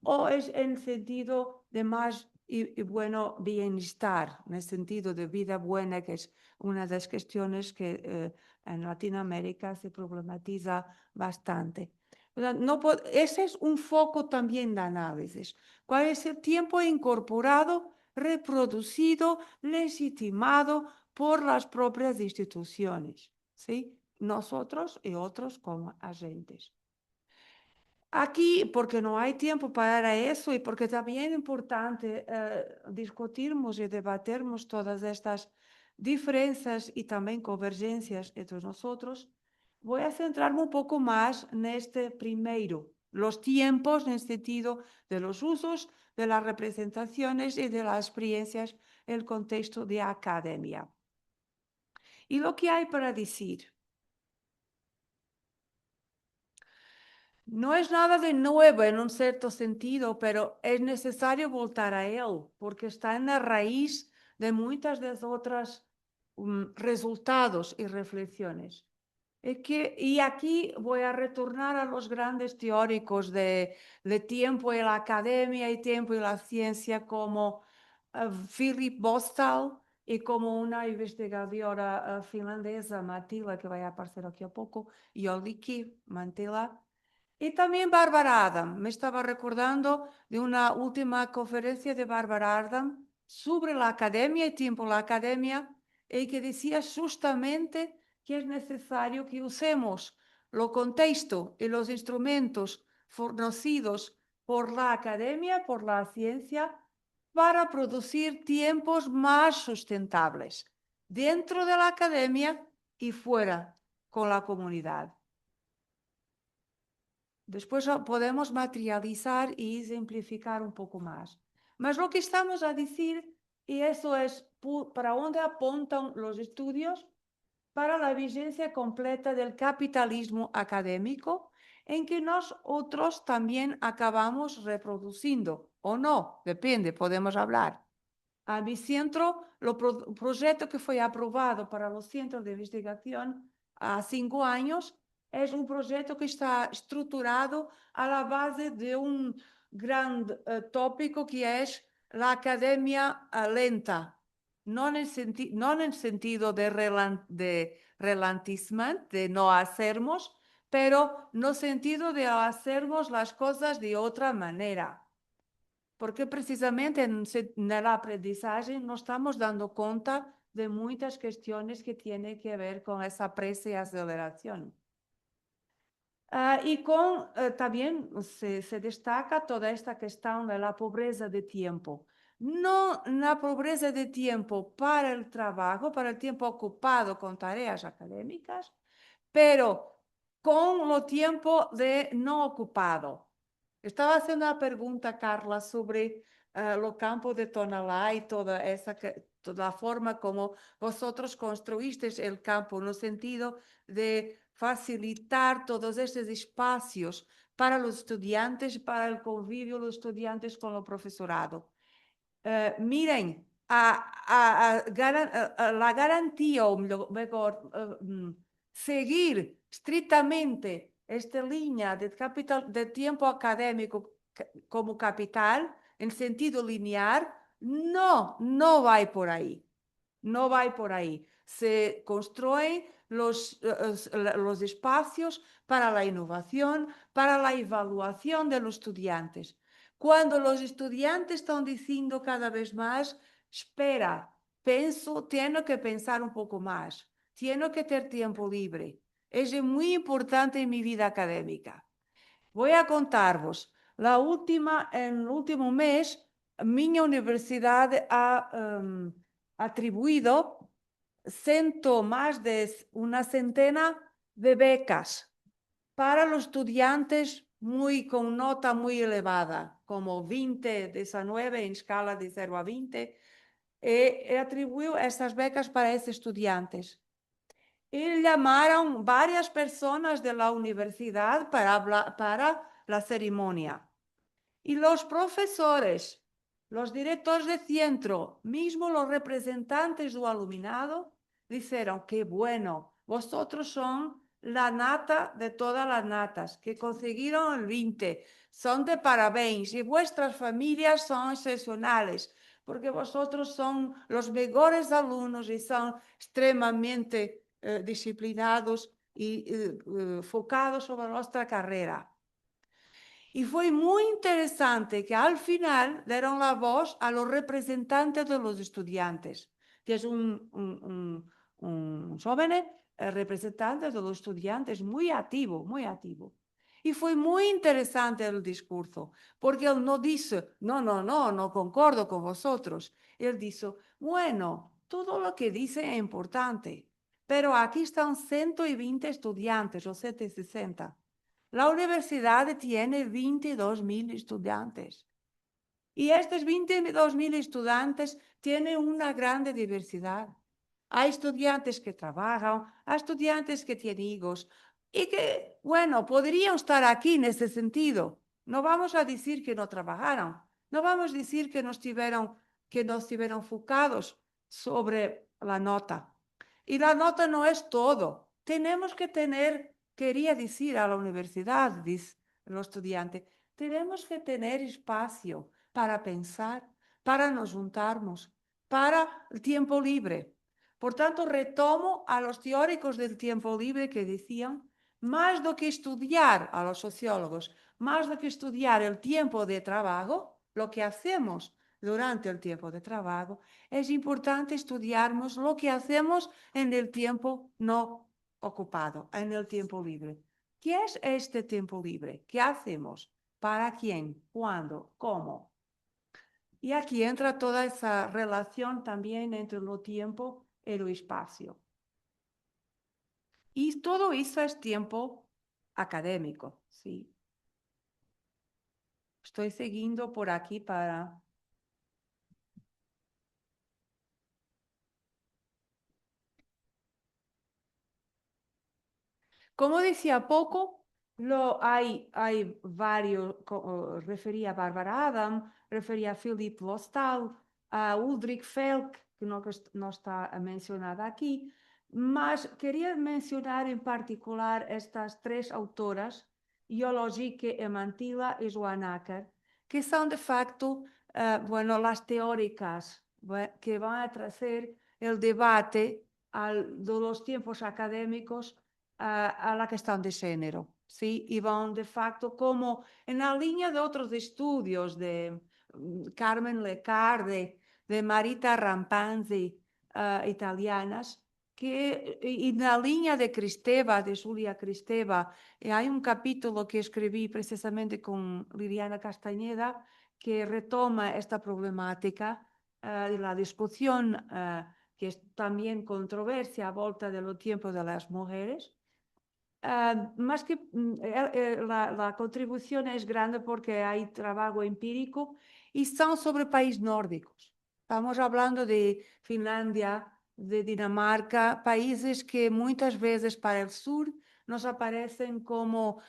o es en el sentido de más y bueno bienestar, en el sentido de vida buena, que es una de las cuestiones que en Latinoamérica se problematiza bastante? No, ese es un foco también de análisis. ¿Cuál es el tiempo incorporado, reproducido, legitimado por las propias instituciones? ¿Sí? Nosotros y otros como agentes. Aquí, porque no hay tiempo para eso y porque también es importante discutirmos y debatirmos todas estas diferencias y también convergencias entre nosotros, voy a centrarme un poco más en este primero, los tiempos en el sentido de los usos, de las representaciones y de las experiencias en el contexto de academia. Y lo que hay para decir. No es nada de nuevo en un cierto sentido, pero es necesario voltar a él porque está en la raíz de muchas de las otras resultados y reflexiones. Y aquí voy a retornar a los grandes teóricos de tiempo y la academia y tiempo y la ciencia como Philip Bostal y como una investigadora finlandesa, Mattila, que va a aparecer aquí a poco, y Oliki Mantila. Y también Barbara Adam. Me estaba recordando de una última conferencia de Barbara Adam sobre la academia y tiempo en la academia, y que decía justamente que es necesario que usemos lo contexto y los instrumentos fornecidos por la academia, por la ciencia, para producir tiempos más sustentables dentro de la academia y fuera con la comunidad. Después podemos materializar y simplificar un poco más. Mas lo que estamos a decir, y eso es para dónde apuntan los estudios, para la vigencia completa del capitalismo académico, en que nosotros también acabamos reproduciendo, o no, depende, podemos hablar. A mi centro, el proyecto que fue aprobado para los centros de investigación há 5 años, es un proyecto que está estructurado a la base de un gran tópico que es la academia lenta, no en el sentido de relantismo, de no hacermos, pero no sentido de hacernos las cosas de otra manera. Porque precisamente en el aprendizaje nos estamos dando cuenta de muchas cuestiones que tienen que ver con esa presa y aceleración. Y también se destaca toda esta cuestión de la pobreza de tiempo. No la pobreza de tiempo para el trabajo, para el tiempo ocupado con tareas académicas, pero con el tiempo de no ocupado. Estaba haciendo una pregunta, Carla, sobre los campos de Tonalá y toda la forma como vosotros construisteis el campo, en el sentido de facilitar todos estos espacios para los estudiantes, para el convivio de los estudiantes con el profesorado. Miren, la garantía, o mejor, seguir estrictamente esta línea de tiempo académico como capital, en sentido lineal, no va por ahí. No va por ahí. Se construyen los espacios para la innovación, para la evaluación de los estudiantes. Cuando los estudiantes están diciendo cada vez más, espera, tengo que pensar un poco más, tengo que tener tiempo libre. Es muy importante en mi vida académica. Voy a contaros, en el último mes, mi universidad ha atribuido más de una centena de becas para los estudiantes con nota muy elevada, como 20, 19 en escala de 0 a 20, atribuyó estas becas para esos estudiantes. Y llamaron varias personas de la universidad para la ceremonia. Y los profesores, los directores de centro, mismo los representantes del alumnado, dijeron que bueno, vosotros son la nata de todas las natas, que consiguieron el 20, son de parabéns y vuestras familias son excepcionales, porque vosotros son los mejores alumnos y son extremadamente disciplinados y enfocados sobre nuestra carrera. Y fue muy interesante que al final dieron la voz a los representantes de los estudiantes, que es un joven representante de los estudiantes muy activo, muy activo. Y fue muy interesante el discurso, porque él no dice, no concordo con vosotros. Él dice, bueno, todo lo que dice es importante, pero aquí están 120 estudiantes o 160. La universidad tiene 22.000 estudiantes. Y estos 22.000 estudiantes tienen una gran diversidad. Hay estudiantes que trabajan, hay estudiantes que tienen hijos y que, bueno, podrían estar aquí en ese sentido. No vamos a decir que no trabajaron, no vamos a decir que no estuvieron enfocados sobre la nota. Y la nota no es todo. Tenemos que quería decir a la universidad, dice los estudiantes, tenemos que tener espacio para pensar, para nos juntarnos, para el tiempo libre. Por tanto, retomo a los teóricos del tiempo libre que decían, más do que estudiar a los sociólogos, más do que estudiar el tiempo de trabajo, lo que hacemos durante el tiempo de trabajo, es importante estudiarnos lo que hacemos en el tiempo no ocupado, en el tiempo libre. ¿Qué es este tiempo libre? ¿Qué hacemos? ¿Para quién? ¿Cuándo? ¿Cómo? Y aquí entra toda esa relación también entre lo tiempo y lo espacio. Y todo eso es tiempo académico, ¿sí? Estoy siguiendo por aquí para... Como decía poco, hay varios, refería a Barbara Adam, refería a Philippe Lostal, a Ulrich Felk, que no está mencionada aquí, mas quería mencionar en particular estas tres autoras, Jologique, Emantila y Joanacker, que son de facto, las teóricas que van a traer el debate de los tiempos académicos a la cuestión de género, ¿sí? Y van de facto como en la línea de otros estudios de Carmen Lecard, de Marita Rampanzi, italianas, que en la línea de Kristeva, de Julia Kristeva, hay un capítulo que escribí precisamente con Liliana Castañeda que retoma esta problemática de la discusión que es también controversia a volta de lo tiempo de las mujeres. Más que la contribución es grande porque hay trabajo empírico y son sobre países nórdicos. Estamos hablando de Finlandia, de Dinamarca, países que muchas veces para el sur nos aparecen como,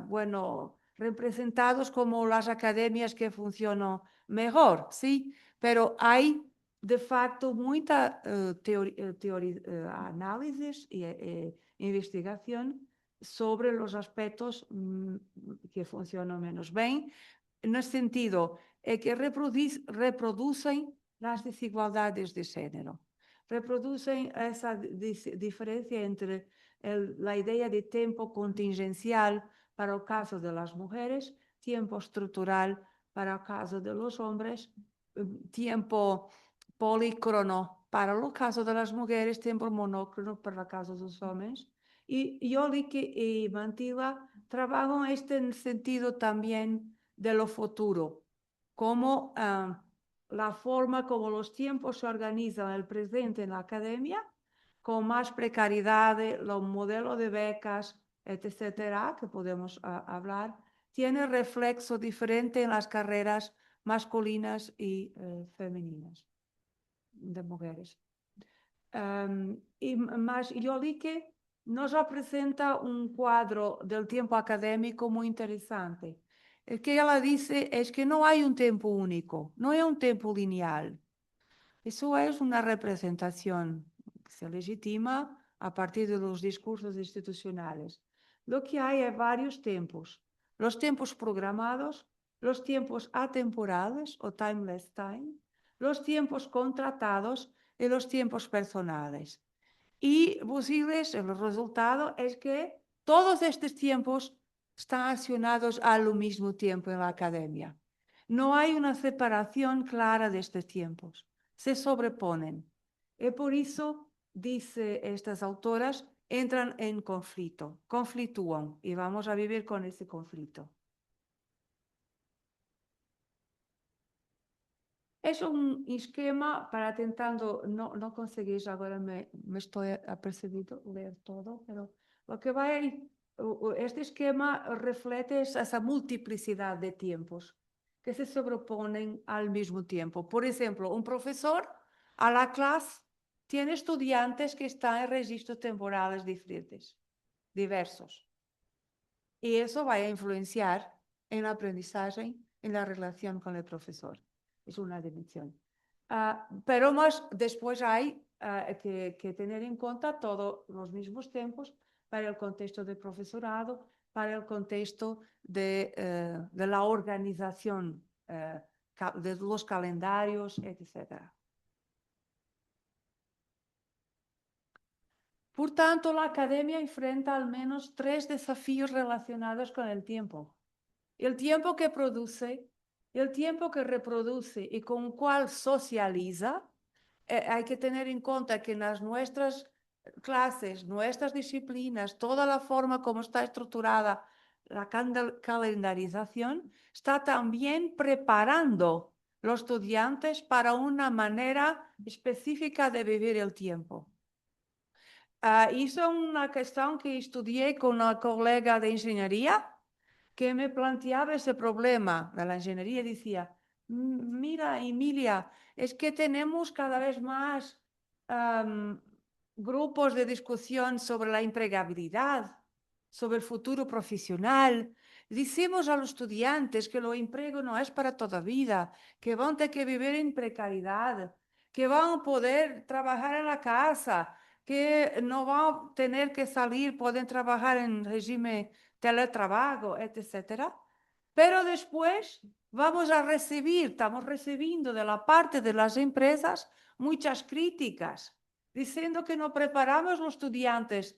bueno, representados como las academias que funcionan mejor, ¿sí? Pero hay de facto mucha análisis y investigación sobre los aspectos que funcionan menos bien, en el sentido que reproducen las desigualdades de género, reproducen esa diferencia entre la idea de tiempo contingencial para el caso de las mujeres, tiempo estructural para el caso de los hombres, tiempo polícrono para el caso de las mujeres, tiempo monócrono para el caso de los hombres. Y Yolick y Mantilla trabajan en el sentido también de lo futuro, como la forma como los tiempos se organizan en el presente en la academia, con más precariedad, los modelos de becas, etcétera, que podemos hablar, tiene reflexo diferente en las carreras masculinas y femeninas de mujeres. Y más Yolick nos representa un cuadro del tiempo académico muy interesante. El que ella dice es que no hay un tiempo único, no hay un tiempo lineal. Eso es una representación que se legitima a partir de los discursos institucionales. Lo que hay es varios tiempos. Los tiempos programados, los tiempos atemporales o timeless time, los tiempos contratados y los tiempos personales. Y posibles, el resultado es que todos estos tiempos están accionados al mismo tiempo en la academia. No hay una separación clara de estos tiempos, se sobreponen. Y por eso, dice estas autoras, entran en conflicto, conflictúan y vamos a vivir con ese conflicto. Es un esquema para tentando, no conseguís ahora, me estoy apercibido leer todo, pero lo que va a ir, este esquema refleja esa multiplicidad de tiempos que se sobreponen al mismo tiempo. Por ejemplo, un profesor a la clase tiene estudiantes que están en registros temporales diferentes, diversos. Y eso va a influenciar en el aprendizaje, en la relación con el profesor. Es una dimensión. Pero más después hay que tener en cuenta todos los mismos tiempos para el contexto del profesorado, para el contexto de la organización de los calendarios, etc. Por tanto, la academia enfrenta al menos 3 desafíos relacionados con el tiempo. El tiempo que produce, el tiempo que reproduce y con el cual socializa. Hay que tener en cuenta que en nuestras clases, nuestras disciplinas, toda la forma como está estructurada la calendarización, está también preparando los estudiantes para una manera específica de vivir el tiempo. Hizo una cuestión que estudié con una colega de ingeniería que me planteaba ese problema de la ingeniería. Decía, mira, Emilia, es que tenemos cada vez más grupos de discusión sobre la empleabilidad, sobre el futuro profesional. Decimos a los estudiantes que lo empleo no es para toda vida, que van a tener que vivir en precariedad, que van a poder trabajar en la casa, que no van a tener que salir, pueden trabajar en régimen teletrabajo, etcétera. Pero después estamos recibiendo de la parte de las empresas muchas críticas, diciendo que no preparamos los estudiantes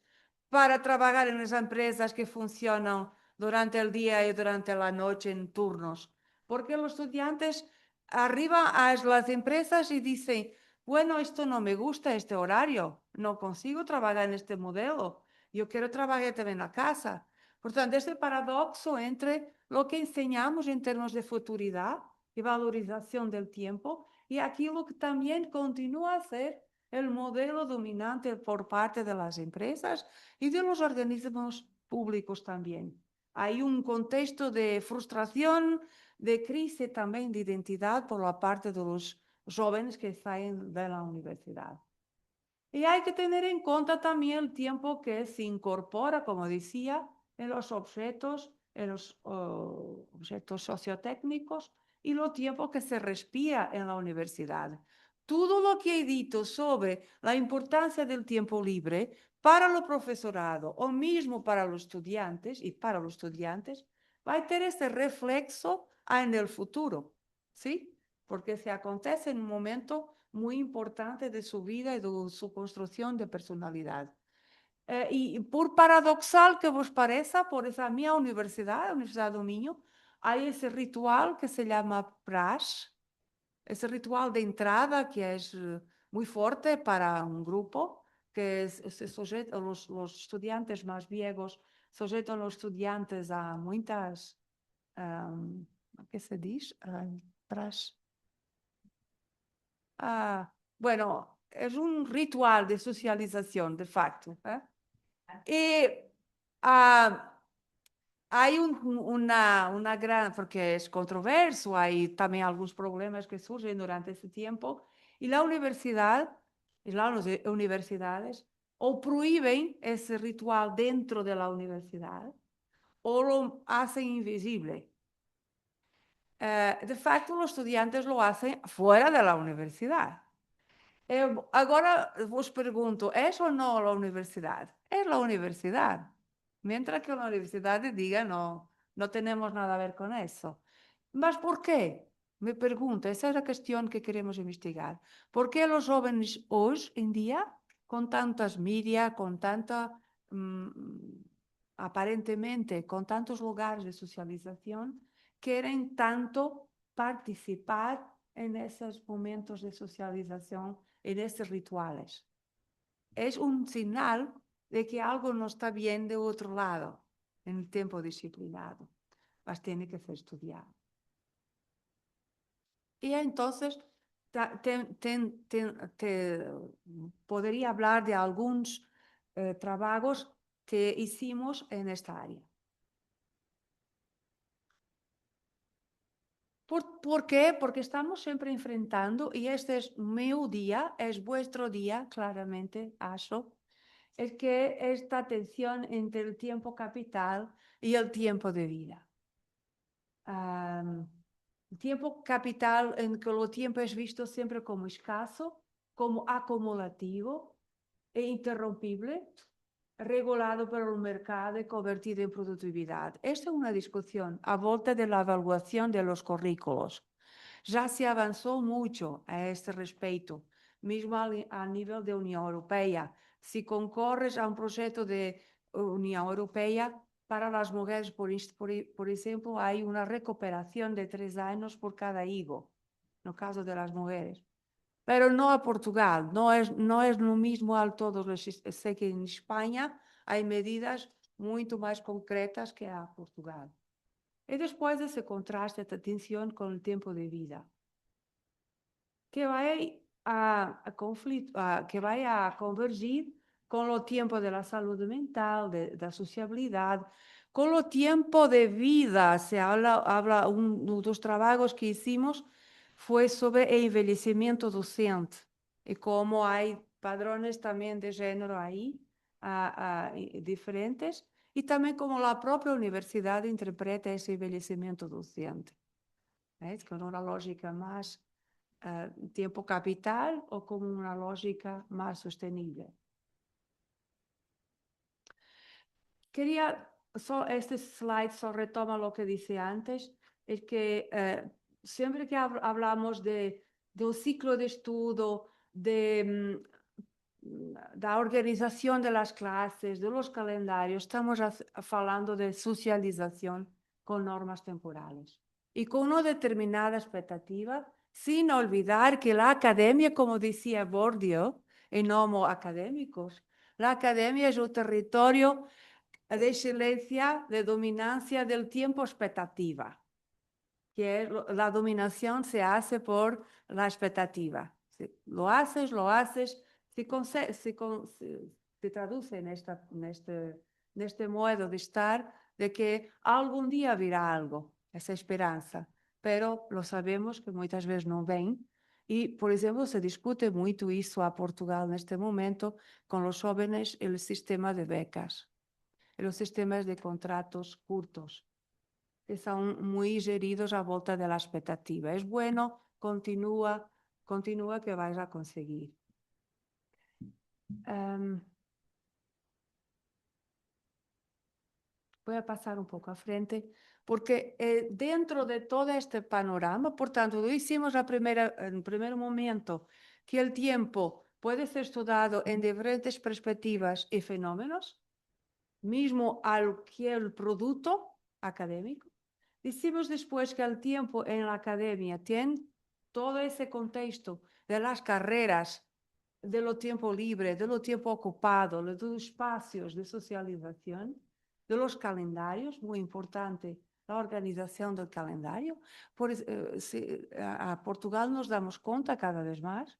para trabajar en las empresas que funcionan durante el día y durante la noche en turnos. Porque los estudiantes arriban a las empresas y dicen, bueno, esto no me gusta, este horario, no consigo trabajar en este modelo, yo quiero trabajar también en la casa. Por tanto, este paradoxo entre lo que enseñamos en términos de futuridad y valorización del tiempo y aquello que también continúa a ser el modelo dominante por parte de las empresas y de los organismos públicos también. Hay un contexto de frustración, de crisis también de identidad por la parte de los jóvenes que salen de la universidad. Y hay que tener en cuenta también el tiempo que se incorpora, como decía, en los objetos sociotécnicos y lo tiempo que se respira en la universidad. Todo lo que he dicho sobre la importancia del tiempo libre para el profesorado o mismo para los estudiantes va a tener ese reflexo en el futuro, ¿sí? Porque se acontece en un momento muy importante de su vida y de su construcción de personalidad. Y por paradoxal que vos parezca, por esa mi universidad, la Universidad do Minho, hay ese ritual que se llama praxe, ese ritual de entrada que es muy fuerte para un grupo, que se sujeta, los estudiantes más viejos sujetan los estudiantes a muchas, ¿qué se dice? Praxe. Bueno, es un ritual de socialización, de facto. Y hay una gran, porque es controverso, hay también algunos problemas que surgen durante ese tiempo, y la universidad, y las universidades, o prohíben ese ritual dentro de la universidad, o lo hacen invisible. De facto, los estudiantes lo hacen fuera de la universidad. Agora vos pergunto, ¿es o no la universidad? Es la universidad. Mientras que la universidad diga, no, no tenemos nada a ver con eso. ¿Mas por qué? Me pregunto, esa es la cuestión que queremos investigar. ¿Por qué los jóvenes hoy en día, con tantas medias, con tanta, aparentemente, con tantos lugares de socialización, quieren tanto participar en esos momentos de socialización, en esos rituales? Es un señal de que algo no está bien de otro lado, en el tiempo disciplinado, mas tiene que ser estudiado. Y entonces podría hablar de algunos trabajos que hicimos en esta área. ¿Por qué? Porque estamos siempre enfrentando, y este es mi día, es vuestro día, claramente, Asho, es que esta tensión entre el tiempo capital y el tiempo de vida. El tiempo capital en que el tiempo es visto siempre como escaso, como acumulativo e interrumpible, regulado por el mercado y convertido en productividad. Esta es una discusión a volta de la evaluación de los currículos. Ya se avanzó mucho a este respecto, mismo a nivel de Unión Europea. Si concorres a un proyecto de Unión Europea, para las mujeres, por ejemplo, hay una recuperación de 3 años por cada hijo, en el caso de las mujeres. Pero no a Portugal, no es lo mismo a todos los. Sé que en España hay medidas mucho más concretas que a Portugal. Y después ese contraste, esta tensión con el tiempo de vida, que va a convergir con el tiempo de la salud mental, de la sociabilidad, con el tiempo de vida. Se habla uno de los trabajos que hicimos fue sobre el envejecimiento docente y cómo hay padrones también de género ahí, diferentes, y también cómo la propia universidad interpreta ese envejecimiento docente. ¿Ves? Con una lógica más tiempo capital o con una lógica más sostenible. Este slide solo retoma lo que dice antes, es que siempre que hablamos de un ciclo de estudio, de da organização das classes, dos calendários, estamos falando de socialização com normas temporales e com uma determinada expectativa, sem olvidar que a academia, como dizia Bourdieu, em Homo Académicos, a academia é o território de excelencia, de dominancia del tiempo expectativa, que la dominación se hace por la expectativa. Si lo haces, se traduce en este modo de estar, de que algún día virá algo, esa esperanza, pero lo sabemos que muitas vezes não vem. E, por exemplo, se discute muito isso a Portugal neste momento com os jovens, o sistema de becas, los sistemas de contratos curtos, que son muy geridos a volta de la expectativa. Es bueno, continúa que vais a conseguir. Voy a pasar un poco a frente, porque dentro de todo este panorama, por tanto, lo hicimos en primer momento, que el tiempo puede ser estudiado en diferentes perspectivas y fenómenos, mismo al que el producto académico. Decimos después que el tiempo en la academia tiene todo ese contexto de las carreras, de lo tiempo libre, de lo tiempo ocupado, de los espacios de socialización, de los calendarios, muy importante la organización del calendario. A Portugal nos damos cuenta cada vez más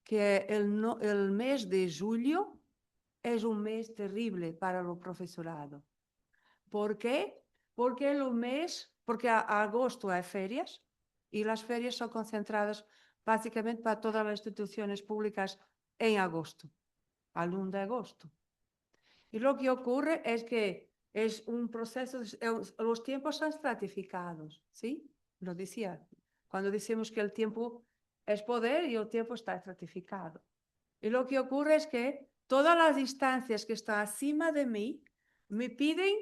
que el mes de julio es un mes terrible para el profesorado. ¿Por qué? Porque agosto hay ferias y las ferias son concentradas básicamente para todas las instituciones públicas en agosto, al 1 de agosto. Y lo que ocurre es que es un proceso, los tiempos son estratificados, ¿sí? Lo decía, cuando decimos que el tiempo es poder y el tiempo está estratificado. Y lo que ocurre es que todas las instancias que están acima de mí me piden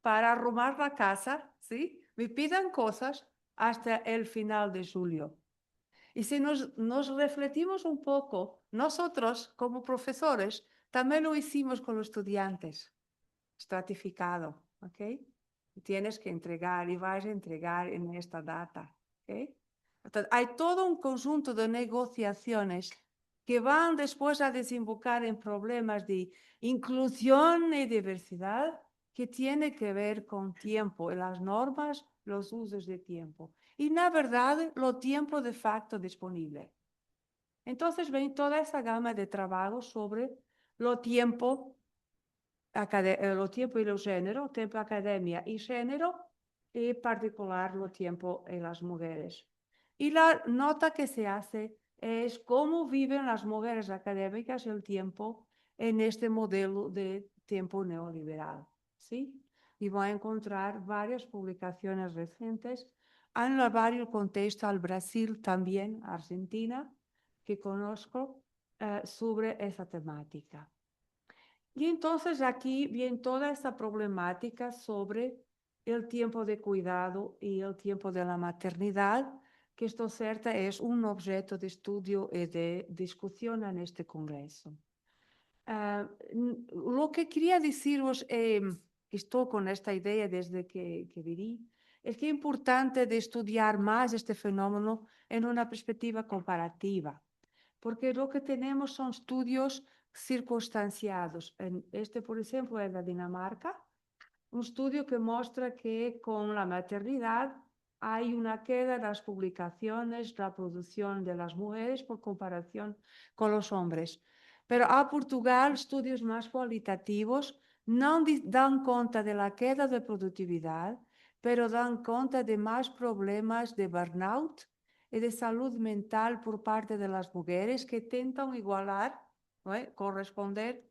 para arrumar la casa, ¿sí? Me piden cosas hasta el final de julio. Y si nos refletimos un poco, nosotros como profesores también lo hicimos con los estudiantes, estratificado, ¿ok? Tienes que entregar y vas a entregar en esta data, ¿ok? Entonces, hay todo un conjunto de negociaciones que van después a desembocar en problemas de inclusión y diversidad que tiene que ver con tiempo, las normas, los usos de tiempo. Y la verdad, lo tiempo de facto disponible. Entonces, ven toda esa gama de trabajo sobre lo tiempo y lo género, tiempo academia y género, y en particular lo tiempo en las mujeres. Y la nota que se hace es cómo viven las mujeres académicas el tiempo en este modelo de tiempo neoliberal, ¿sí? Y voy a encontrar varias publicaciones recientes. Han llevado el contexto al Brasil también, Argentina, que conozco, sobre esa temática. Y entonces aquí viene toda esta problemática sobre el tiempo de cuidado y el tiempo de la maternidad, que esto cierta es un objeto de estudio y de discusión en este congreso. Lo que quería deciros, estoy con esta idea desde que viví, es que es importante de estudiar más este fenómeno en una perspectiva comparativa, porque lo que tenemos son estudios circunstanciados. Este, por ejemplo, es de Dinamarca, un estudio que muestra que con la maternidad hay una queda en las publicaciones, la producción de las mujeres por comparación con los hombres. Pero a Portugal, estudios más cualitativos no dan cuenta de la queda de productividad, pero dan cuenta de más problemas de burnout y de salud mental por parte de las mujeres que intentan igualar, ¿no? Corresponder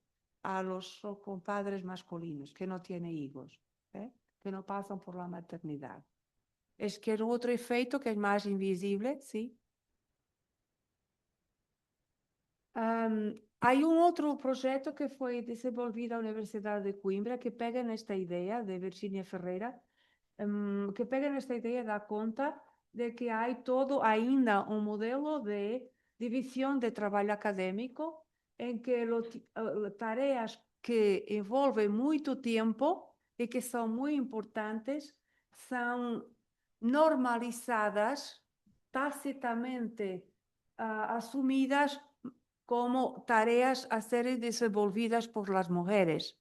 a los compadres masculinos que no tienen hijos, que no pasan por la maternidad. Es que otro efecto que es más invisible, ¿sí? Hay un otro proyecto que fue desenvolvido en la Universidad de Coimbra que pega en esta idea de Virginia Ferreira, que pega en esta idea da conta de que hay todo ainda un modelo de división de trabajo académico em que tareas que envolvem muito tempo e que são muito importantes são normalizadas, tacitamente asumidas como tareas a serem desenvolvidas por las mujeres,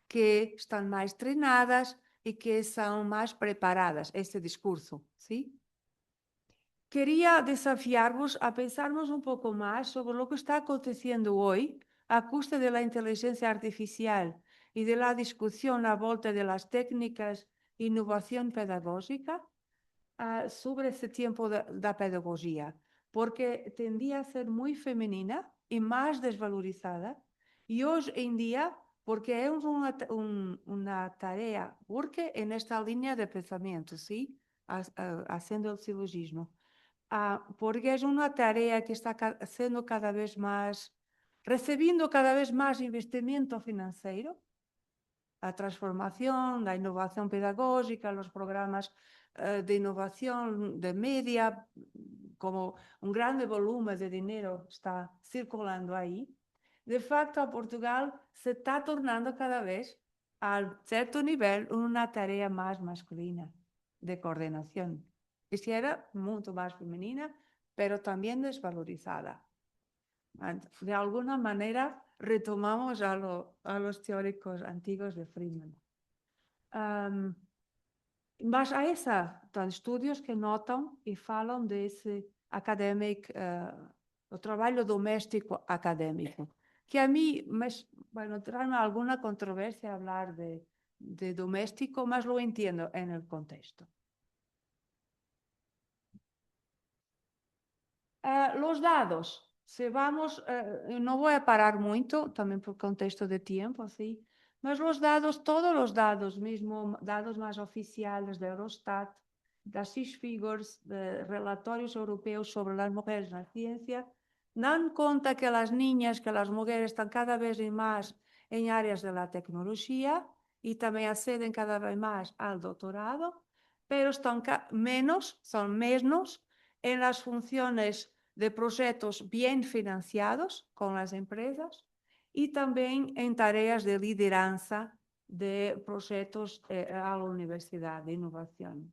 que están mais treinadas e que são mais preparadas, esse discurso, ¿sí? Quería desafiar-vos a pensarmos un pouco máis sobre o que está acontecendo hoy a custa de la inteligencia artificial y de la discusión a volta de las técnicas de innovación pedagógica sobre ese tiempo da pedagogía, porque tendía a ser muy femenina y más desvalorizada, y hoy en día, porque es una tarea, porque en esta línea de pensamiento, ¿sí? Haciendo el silogismo. Porque es una tarea que está siendo cada vez más, recibiendo cada vez más investimento financiero, la transformación, la innovación pedagógica, los programas de innovación de media, como un grande volumen de dinero está circulando ahí. De facto, a Portugal se está tornando cada vez, a cierto nivel, una tarea más masculina de coordinación. Quisiera mucho más femenina, pero también desvalorizada. De alguna manera retomamos a los teóricos antiguos de Friedman. Mas há estudos que notam e falam desse o trabalho doméstico académico, que a mim, bueno, trae alguna controversia hablar de doméstico, mas lo entiendo en el contexto. Los dados, no voy a parar mucho, también por contexto de tiempo, ¿sí? Mas los dados, todos los dados, mismo dados más oficiales de Eurostat, das Six Figures, de relatorios europeos sobre las mujeres en la ciencia, dan cuenta que las niñas, que las mujeres están cada vez más en áreas de la tecnología y también acceden cada vez más al doctorado, pero son menos en las funciones de proyectos bien financiados con las empresas y también en tareas de lideranza de proyectos a la universidad de innovación.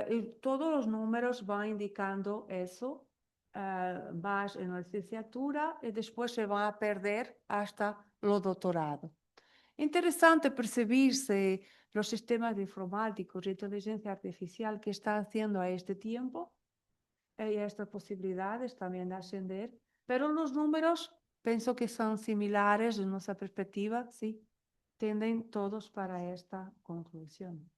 Y todos los números van indicando eso, más en la licenciatura y después se va a perder hasta lo doctorado. Interesante percibirse los sistemas informáticos y inteligencia artificial que está haciendo a este tiempo y a estas posibilidades también de ascender, pero los números pienso que son similares en nuestra perspectiva, sí, tienden todos para esta conclusión.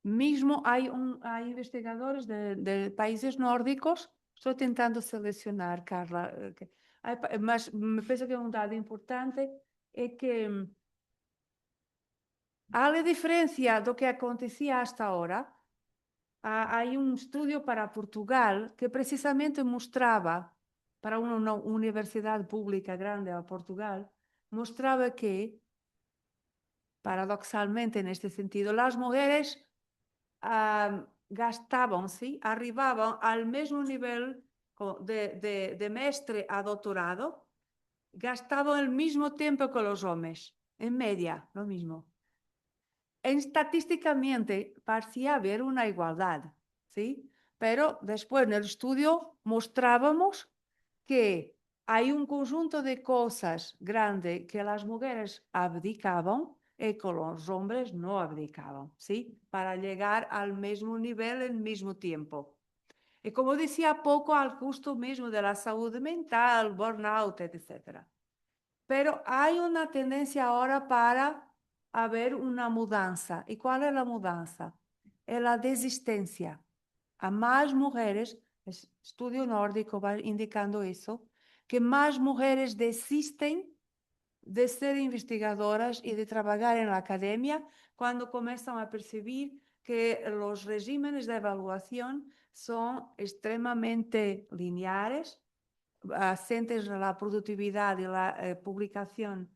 Mismo hay investigadores de países nórdicos, estoy intentando seleccionar, Carla, mas me penso que un dado importante é que a diferencia do que acontecía hasta ahora, hay un estudio para Portugal que precisamente mostraba, para una universidad pública grande a Portugal, mostraba que, paradoxalmente en este sentido, las mujeres gastaban, ¿sí? Arribaban al mismo nivel de mestre a doctorado, gastaban el mismo tiempo que los hombres, en media, lo mismo. Estadísticamente parecía haber una igualdad, ¿sí? Pero después en el estudio mostrábamos que hay un conjunto de cosas grande que las mujeres abdicaban y que los hombres no abdicaban, ¿sí? Para llegar al mismo nivel en el mismo tiempo. Y como decía poco, al costo mismo de la salud mental, burnout, etc. Pero hay una tendencia ahora para haber una mudanza. ¿Y cuál es la mudanza? Es la desistencia. A más mujeres, el estudio nórdico va indicando eso, que más mujeres desisten de ser investigadoras y de trabajar en la academia cuando comienzan a percibir que los regímenes de evaluación son extremadamente lineares, asentes a la productividad y la publicación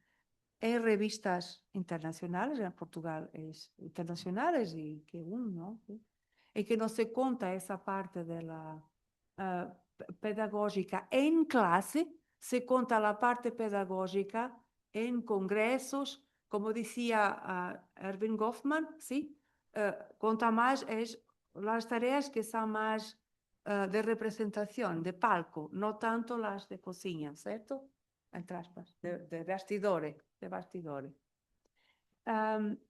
en revistas internacionales, en Portugal es internacionales y que uno, ¿no? Y que no se cuenta esa parte de la pedagógica en clase, se cuenta la parte pedagógica en congresos, como decía Erving Goffman, ¿sí? Cuenta más es las tareas que son más de representación, de palco, no tanto las de cocina, ¿cierto? Entre aspas, de bastidores, de bastidores.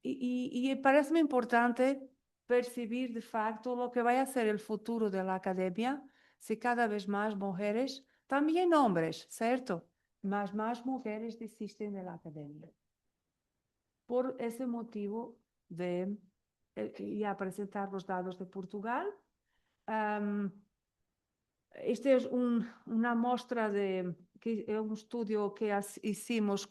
Y parece importante percibir de facto lo que va a ser el futuro de la academia si cada vez más mujeres, también hombres, ¿cierto? Más mujeres desisten de la academia. Por ese motivo de ya presentar los datos de Portugal. Este es una muestra de un estudio que hicimos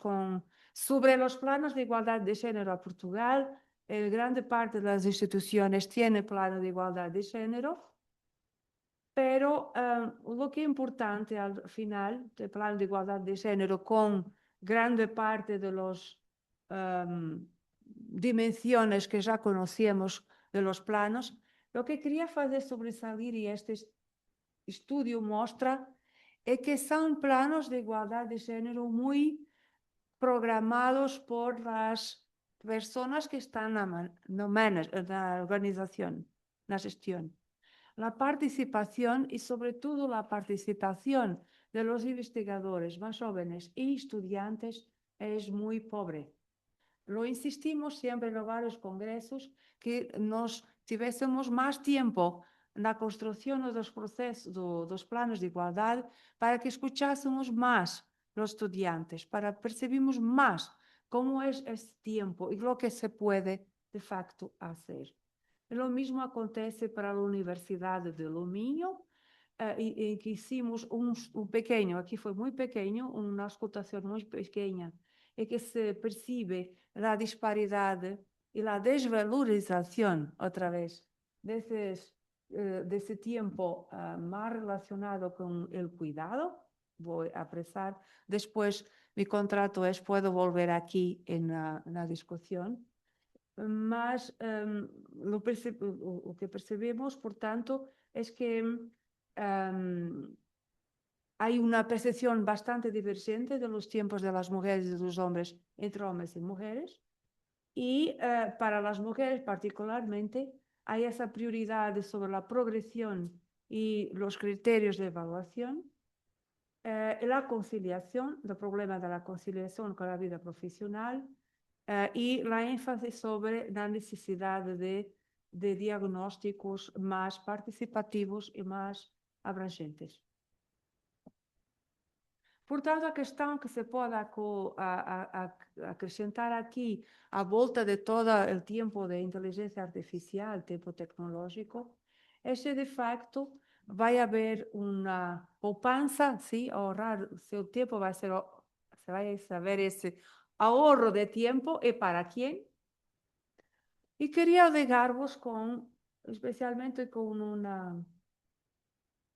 sobre los planos de igualdad de género a Portugal. Grande parte de las instituciones tiene plano de igualdad de género, pero lo que es importante al final del plano de igualdad de género con grande parte de las dimensiones que ya conocíamos de los planos, lo que quería hacer sobresalir y este estudio muestra es que son planos de igualdad de género muy programados por las personas que están en la organización, en la gestión. La participación y sobre todo la participación de los investigadores más jóvenes y estudiantes es muy pobre. Lo insistimos siempre en varios congresos que nos tuviésemos más tiempo na construción dos procesos, dos planos de igualdade, para que escuchásemos más los estudiantes, para percibirmos más cómo es este tiempo y lo que se puede de facto hacer. Lo mismo acontece para la Universidad de Lominho, en que hicimos un pequeño, aquí fue muy pequeño, una escutación muy pequeña, en que se percibe la disparidad y la desvalorización otra vez de ese tiempo más relacionado con el cuidado. Voy a apresar. Después mi contrato es, puedo volver aquí en la discusión. Mas lo que percebemos, por tanto, es que hay una percepción bastante divergente de los tiempos de las mujeres y de los hombres entre hombres y mujeres. Y para las mujeres particularmente hay esa prioridad sobre la progresión y los criterios de evaluación, la conciliación, el problema de la conciliación con la vida profesional y la énfasis sobre la necesidad de diagnósticos más participativos y más abrangentes. Portanto, a questão que se pode acrescentar aqui, à volta de todo o tempo de inteligência artificial, tempo tecnológico, é que, de facto, vai haver uma poupança, sim, ahorrar seu tempo, se vai saber esse ahorro de tempo e para quem. E queria legar-vos especialmente com uma...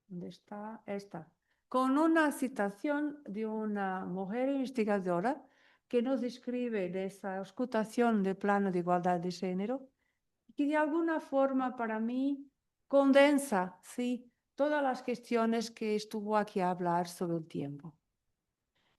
¿Dónde está? Esta. Con una citación de una mujer investigadora que nos describe de esa auscultación del plano de igualdad de género, que de alguna forma para mí condensa, sí, todas las cuestiones que estuvo aquí a hablar sobre el tiempo.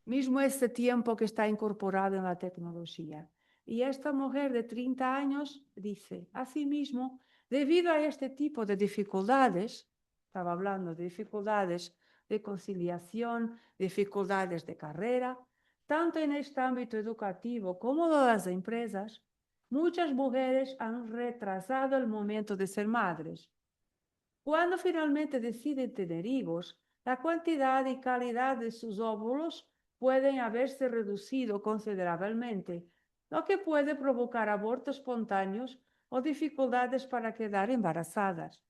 Mismo este tiempo que está incorporado en la tecnología. Y esta mujer de 30 años dice, asimismo, debido a este tipo de dificultades, estaba hablando de dificultades de conciliación, dificultades de carrera, tanto en este ámbito educativo como de las empresas, muchas mujeres han retrasado el momento de ser madres. Cuando finalmente deciden tener hijos, la cantidad y calidad de sus óvulos pueden haberse reducido considerablemente, lo que puede provocar abortos espontáneos o dificultades para quedar embarazadas.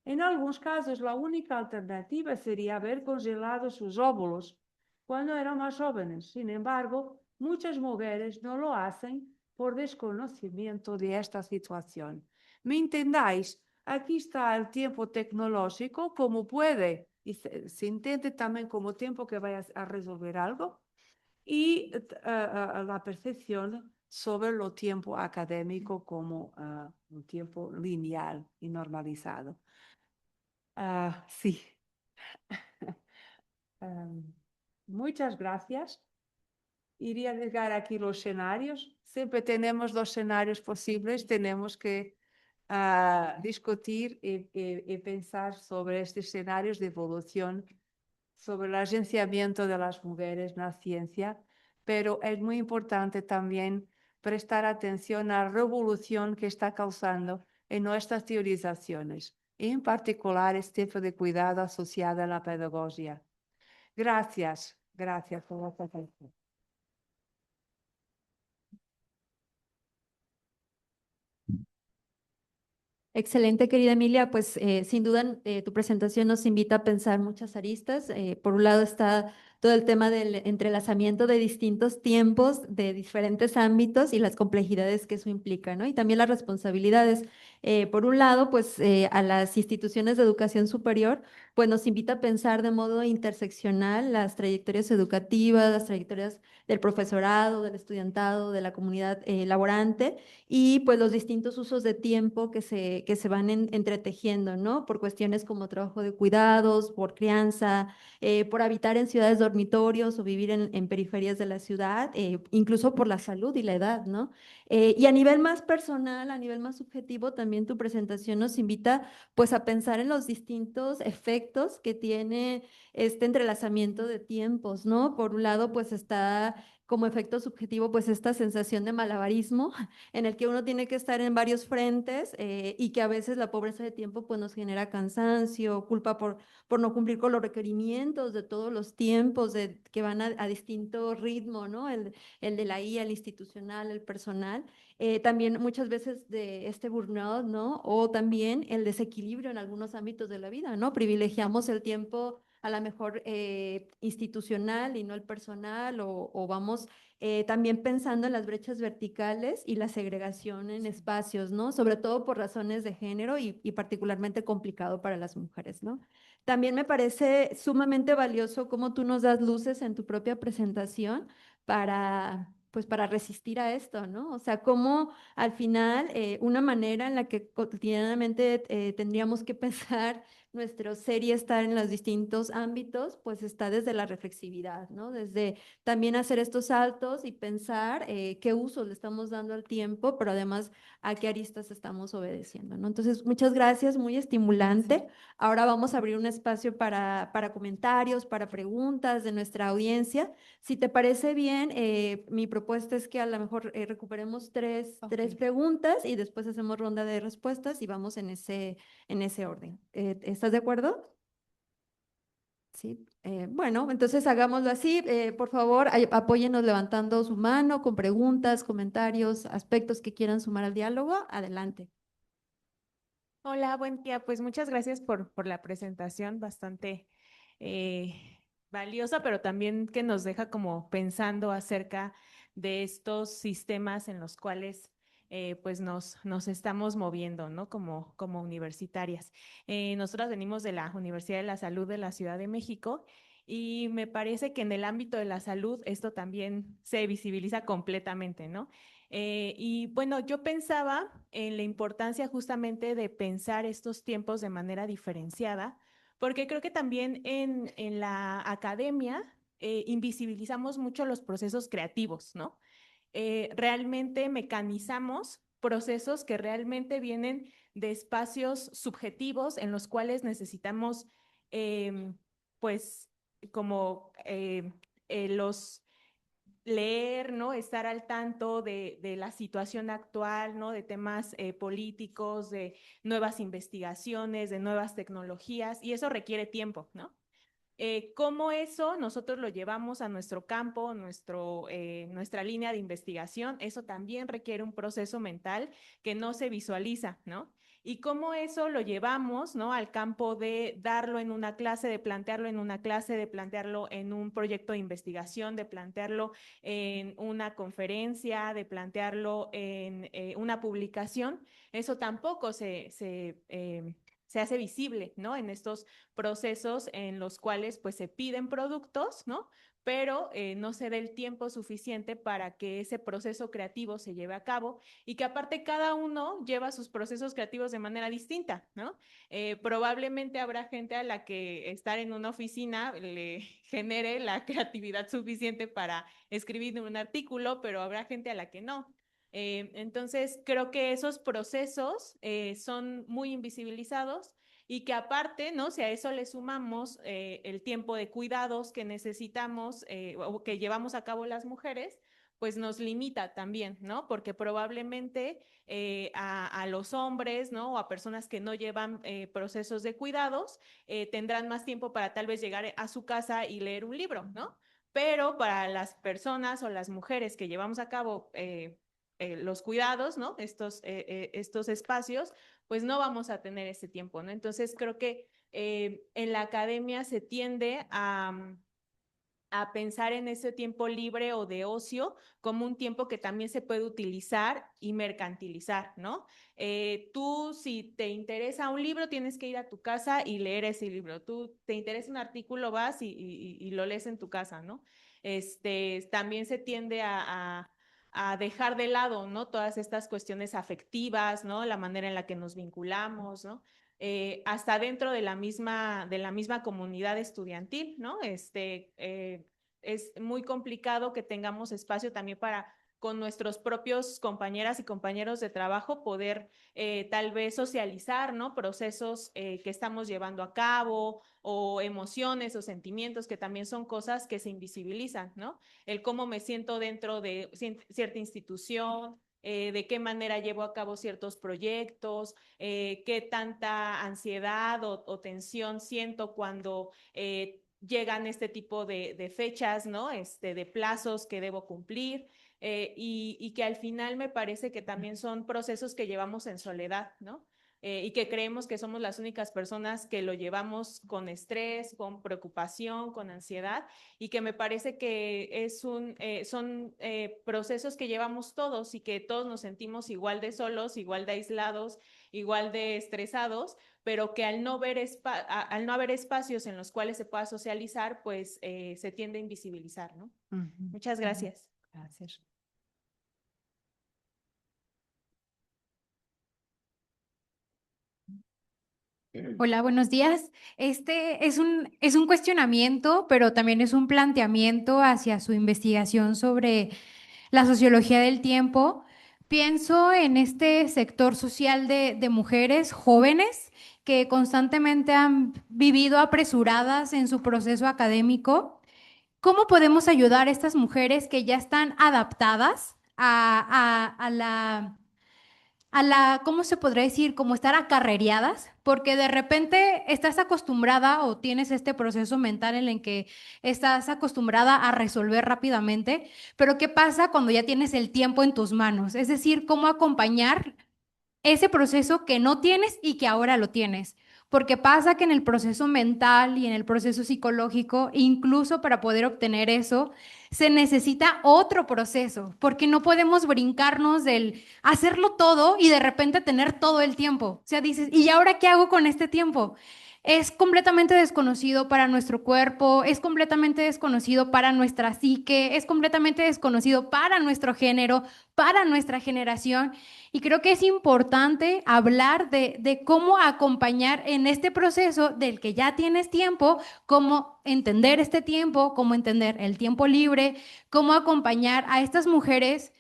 En algunos casos, la única alternativa sería haber congelado sus óvulos cuando eran más jóvenes. Sin embargo, muchas mujeres no lo hacen por desconocimiento de esta situación. ¿Me entendáis? Aquí está el tiempo tecnológico, como puede, y se entiende también como tiempo que vaya a resolver algo. y la percepción sobre lo tiempo académico como un tiempo lineal y normalizado. Sí. Muchas gracias. Iría a dejar aquí los escenarios. Siempre tenemos dos escenarios posibles. Tenemos que discutir y pensar sobre estos escenarios de evolución, sobre el agenciamiento de las mujeres en la ciencia, pero es muy importante también prestar atención a la revolución que está causando en nuestras teorizaciones, y en particular este tipo de cuidado asociado a la pedagogía. Gracias, gracias por la atención. Excelente, querida Emilia. Pues sin duda tu presentación nos invita a pensar muchas aristas. Por un lado está todo el tema del entrelazamiento de distintos tiempos, de diferentes ámbitos y las complejidades que eso implica, ¿no? Y también las responsabilidades. Por un lado, pues a las instituciones de educación superior, pues nos invita a pensar de modo interseccional las trayectorias educativas, las trayectorias del profesorado, del estudiantado, de la comunidad laborante y pues los distintos usos de tiempo que se van entretejiendo, ¿no? Por cuestiones como trabajo de cuidados, por crianza, por habitar en ciudades dormitorios o vivir en periferias de la ciudad, incluso por la salud y la edad, ¿no? Y a nivel más personal, a nivel más subjetivo, también tu presentación nos invita pues a pensar en los distintos efectos que tiene este entrelazamiento de tiempos, ¿no? Por un lado, pues está como efecto subjetivo, pues esta sensación de malabarismo en el que uno tiene que estar en varios frentes y que a veces la pobreza de tiempo pues nos genera cansancio, culpa por no cumplir con los requerimientos de todos los tiempos que van a distinto ritmo, ¿no? El de la IA, el institucional, el personal. También muchas veces de este burnout, ¿no? O también el desequilibrio en algunos ámbitos de la vida, ¿no? Privilegiamos el tiempo a lo mejor institucional y no el personal o vamos también pensando en las brechas verticales y la segregación en espacios, ¿no? Sobre todo por razones de género y particularmente complicado para las mujeres, ¿no? También me parece sumamente valioso cómo tú nos das luces en tu propia presentación pues para resistir a esto, ¿no? O sea, cómo al final una manera en la que cotidianamente tendríamos que pensar nuestro ser y estar en los distintos ámbitos, pues está desde la reflexividad, ¿no? Desde también hacer estos saltos y pensar qué uso le estamos dando al tiempo, pero además a qué aristas estamos obedeciendo, ¿no? Entonces, muchas gracias, muy estimulante. Ahora vamos a abrir un espacio para comentarios, para preguntas de nuestra audiencia. Si te parece bien, mi propuesta es que a lo mejor recuperemos tres preguntas y después hacemos ronda de respuestas y vamos en ese orden. ¿Estás de acuerdo? Sí, bueno, entonces hagámoslo así. Por favor, apóyennos levantando su mano con preguntas, comentarios, aspectos que quieran sumar al diálogo. Adelante. Hola, buen día. Pues muchas gracias por la presentación, bastante valiosa, pero también que nos deja como pensando acerca de estos sistemas en los cuales pues nos estamos moviendo, ¿no? Como universitarias. Nosotras venimos de la Universidad de la Salud de la Ciudad de México y me parece que en el ámbito de la salud esto también se visibiliza completamente, ¿no? Y bueno, yo pensaba en la importancia justamente de pensar estos tiempos de manera diferenciada, porque creo que también en la academia invisibilizamos mucho los procesos creativos, ¿no? Realmente mecanizamos procesos que realmente vienen de espacios subjetivos en los cuales necesitamos, pues, como los leer, ¿no? Estar al tanto de la situación actual, ¿no? De temas políticos, de nuevas investigaciones, de nuevas tecnologías, y eso requiere tiempo, ¿no? Cómo eso nosotros lo llevamos a nuestro campo, nuestra línea de investigación, eso también requiere un proceso mental que no se visualiza, ¿no? Y cómo eso lo llevamos, ¿no? Al campo de darlo en una clase, de plantearlo en una clase, de plantearlo en un proyecto de investigación, de plantearlo en una conferencia, de plantearlo en una publicación, eso tampoco se hace visible, ¿no? En estos procesos en los cuales pues se piden productos, ¿no? Pero no se da el tiempo suficiente para que ese proceso creativo se lleve a cabo y que aparte cada uno lleva sus procesos creativos de manera distinta, ¿no? Probablemente habrá gente a la que estar en una oficina le genere la creatividad suficiente para escribir un artículo, pero habrá gente a la que no. Entonces, creo que esos procesos son muy invisibilizados y que aparte, ¿no? Si a eso le sumamos el tiempo de cuidados que necesitamos o que llevamos a cabo las mujeres, pues nos limita también, ¿no? Porque probablemente a los hombres, ¿no? O a personas que no llevan procesos de cuidados, tendrán más tiempo para tal vez llegar a su casa y leer un libro, ¿no? Pero para las personas o las mujeres que llevamos a cabo los cuidados, ¿no? Estos espacios, pues no vamos a tener ese tiempo, ¿no? Entonces creo que en la academia se tiende a pensar en ese tiempo libre o de ocio como un tiempo que también se puede utilizar y mercantilizar, ¿no? Tú, si te interesa un libro, tienes que ir a tu casa y leer ese libro. Tú, te interesa un artículo, vas y lo lees en tu casa, ¿no? También se tiende a dejar de lado, ¿no? Todas estas cuestiones afectivas, ¿no? La manera en la que nos vinculamos, ¿no? Hasta dentro de la misma comunidad estudiantil, ¿no? Es muy complicado que tengamos espacio también para con nuestros propios compañeras y compañeros de trabajo poder tal vez socializar, ¿no? Procesos que estamos llevando a cabo o emociones o sentimientos que también son cosas que se invisibilizan, ¿no? El cómo me siento dentro de cierta institución, de qué manera llevo a cabo ciertos proyectos, qué tanta ansiedad o tensión siento cuando llegan este tipo de fechas, ¿no? De plazos que debo cumplir. Y que al final me parece que también son procesos que llevamos en soledad, ¿no? Y que creemos que somos las únicas personas que lo llevamos con estrés, con preocupación, con ansiedad, y que me parece que son procesos que llevamos todos y que todos nos sentimos igual de solos, igual de aislados, igual de estresados, pero que al no haber espacios en los cuales se pueda socializar, pues se tiende a invisibilizar, ¿no? Muchas gracias. Gracias. Hola, buenos días. Este es un cuestionamiento, pero también es un planteamiento hacia su investigación sobre la sociología del tiempo. Pienso en este sector social de mujeres jóvenes que constantemente han vivido apresuradas en su proceso académico. ¿Cómo podemos ayudar a estas mujeres que ya están adaptadas ¿cómo se podría decir? Como estar acarrereadas, porque de repente estás acostumbrada o tienes este proceso mental en el que estás acostumbrada a resolver rápidamente, pero ¿qué pasa cuando ya tienes el tiempo en tus manos? Es decir, cómo acompañar ese proceso que no tienes y que ahora lo tienes. Porque pasa que en el proceso mental y en el proceso psicológico, incluso para poder obtener eso, se necesita otro proceso, porque no podemos brincarnos del hacerlo todo y de repente tener todo el tiempo. O sea, dices, ¿y ahora qué hago con este tiempo? Es completamente desconocido para nuestro cuerpo, es completamente desconocido para nuestra psique, es completamente desconocido para nuestro género, para nuestra generación. Y creo que es importante hablar de cómo acompañar en este proceso del que ya tienes tiempo, cómo entender este tiempo, cómo entender el tiempo libre, cómo acompañar a estas mujeres.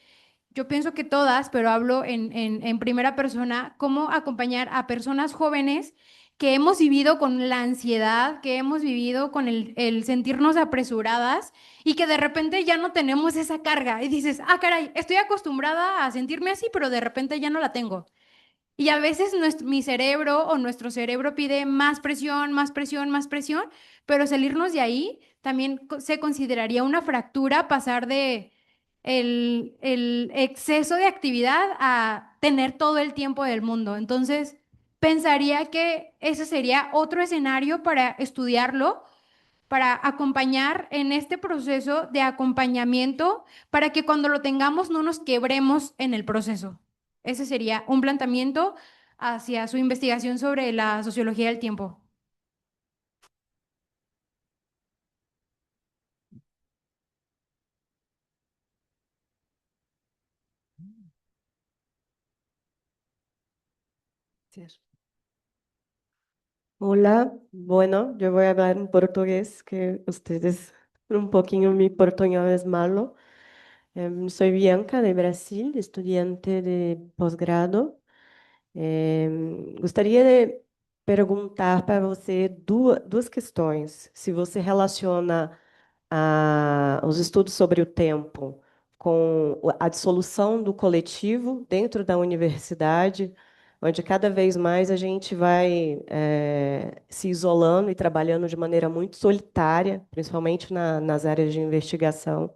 Yo pienso que todas, pero hablo en primera persona, cómo acompañar a personas jóvenes que hemos vivido con la ansiedad, que hemos vivido con el sentirnos apresuradas y que de repente ya no tenemos esa carga y dices, ah, caray, estoy acostumbrada a sentirme así, pero de repente ya no la tengo. Y a veces mi cerebro o nuestro cerebro pide más presión, más presión, más presión, pero salirnos de ahí también se consideraría una fractura, pasar de el exceso de actividad a tener todo el tiempo del mundo. Entonces, pensaría que ese sería otro escenario para estudiarlo, para acompañar en este proceso de acompañamiento, para que cuando lo tengamos no nos quebremos en el proceso. Ese sería un planteamiento hacia su investigación sobre la sociología del tiempo? Hola, bueno, yo voy a hablar en portugués, que ustedes un poquinho mi portuñol es malo. Soy Bianca de Brasil, estudiante de posgrado. Gostaria de perguntar para você duas questões. Se você relaciona os estudos sobre o tempo com a dissolução do coletivo dentro da universidade, onde cada vez mais a gente vai se isolando e trabalhando de maneira muito solitária, principalmente nas áreas de investigação.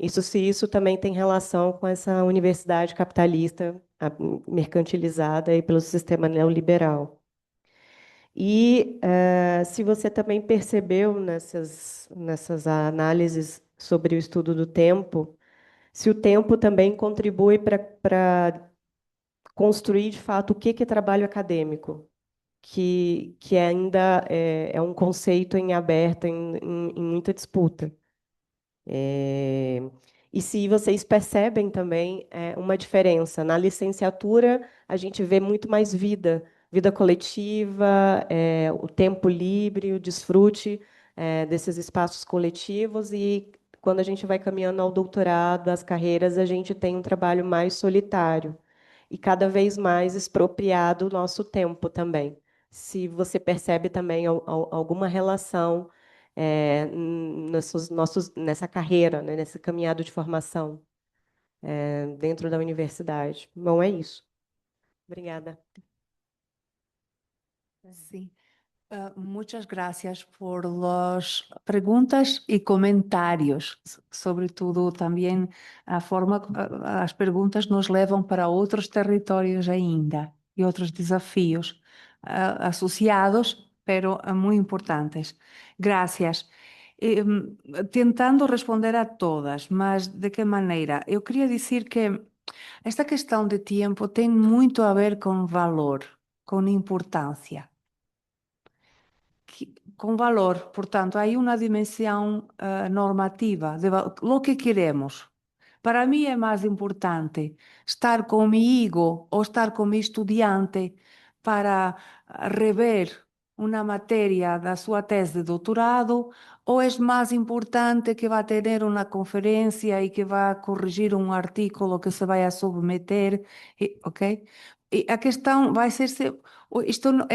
Se isso também tem relação com essa universidade capitalista, mercantilizada aí pelo sistema neoliberal. Se você também percebeu nessas análises sobre o estudo do tempo, se o tempo também contribui para construir, de fato, o que é trabalho acadêmico, que ainda é um conceito em aberto, em muita disputa. E se vocês percebem também uma diferença. Na licenciatura, a gente vê muito mais vida coletiva, o tempo livre, o desfrute desses espaços coletivos, e quando a gente vai caminhando ao doutorado, às carreiras, a gente tem um trabalho mais solitário e cada vez mais expropriado o nosso tempo também. Se você percebe também alguma relação nessa carreira, né, nesse caminhado de formação dentro da universidade. Bom, é isso. Obrigada. Sí. Muchas gracias por las preguntas y comentarios. Sobre todo también a forma, as perguntas nos levam para outros territórios ainda e outros desafios associados, pero muy importantes. Gracias. Tentando responder a todas, mas de que maneira? Eu queria dizer que esta questão de tempo tem muito a ver com valor, com importância. Con valor, portanto, hay una dimensión normativa de lo que queremos. Para mí es más importante estar con mi hijo o estar con mi estudiante para rever una materia de su tesis de doctorado, o es más importante que va a tener una conferencia y que va a corregir un artículo que se vaya a submeter, ¿ok? Y a questão vai ser isto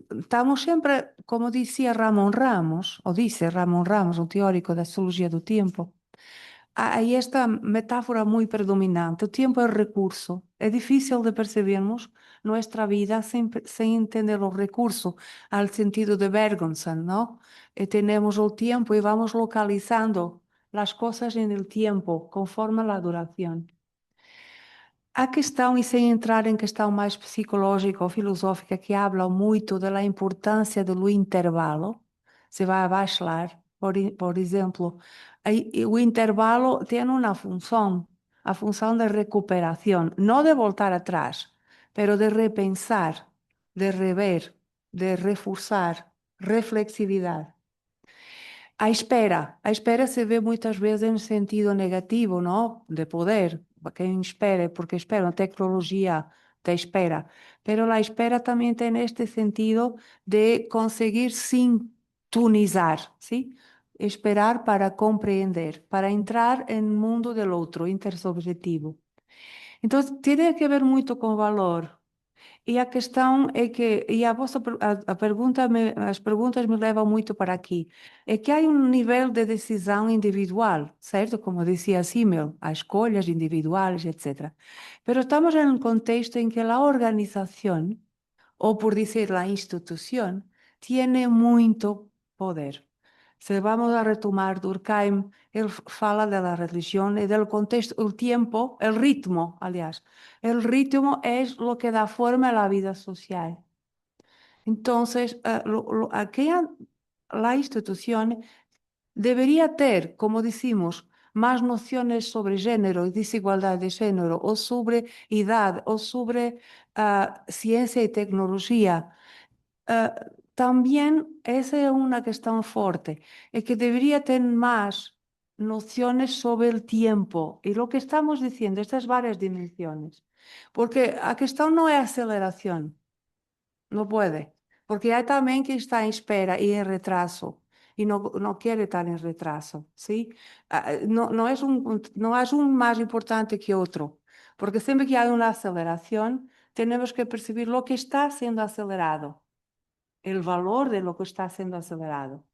estamos sempre, como dizia Ramon Ramos, ou disse Ramon Ramos, um teórico da sociologia do tempo, há esta metáfora muito predominante. O tempo é recurso. É difícil de percebermos nossa vida sem entender o recurso, ao sentido de Bergson, não? Temos o tempo e vamos localizando as coisas no tempo, conforme a duração. A questão, e sem entrar em questão mais psicológica ou filosófica, que habla muito da importância do intervalo, se vai a Bachelard, por exemplo, o intervalo tem uma função, a função de recuperação, não de voltar atrás, pero de repensar, de rever, de reforçar, reflexividade. A espera se vê muitas vezes em sentido negativo, não? De poder. Quem espera é porque espera, uma tecnologia de espera. Pero a espera também tem este sentido de conseguir sintonizar, ¿sí? Esperar para compreender, para entrar no mundo do outro, intersubjetivo. Então, tem que ver muito com valor. E a questão é que, e as perguntas me levam muito para aqui, é que há nível de decisão individual, certo? Como dizia Simmel, há escolhas individuais, etc. Pero estamos em um contexto em que a organização, ou por dizer a instituição, tem muito poder. Se vamos a retomar Durkheim, él fala de la religión y del contexto, el tiempo, el ritmo, aliás. El ritmo es lo que da forma a la vida social. Entonces, la institución debería ter, como decimos, más nociones sobre género y desigualdad de género, o sobre edad, o sobre ciencia y tecnología. También esa es una cuestión fuerte, es que debería tener más nociones sobre el tiempo y lo que estamos diciendo, estas varias dimensiones. Porque la cuestión no es aceleración, no puede, porque hay también quien está en espera y en retraso y no quiere estar en retraso, ¿sí? No es un más importante que otro, porque siempre que hay una aceleración, tenemos que percibir lo que está siendo acelerado, el valor de lo que está siendo acelerado.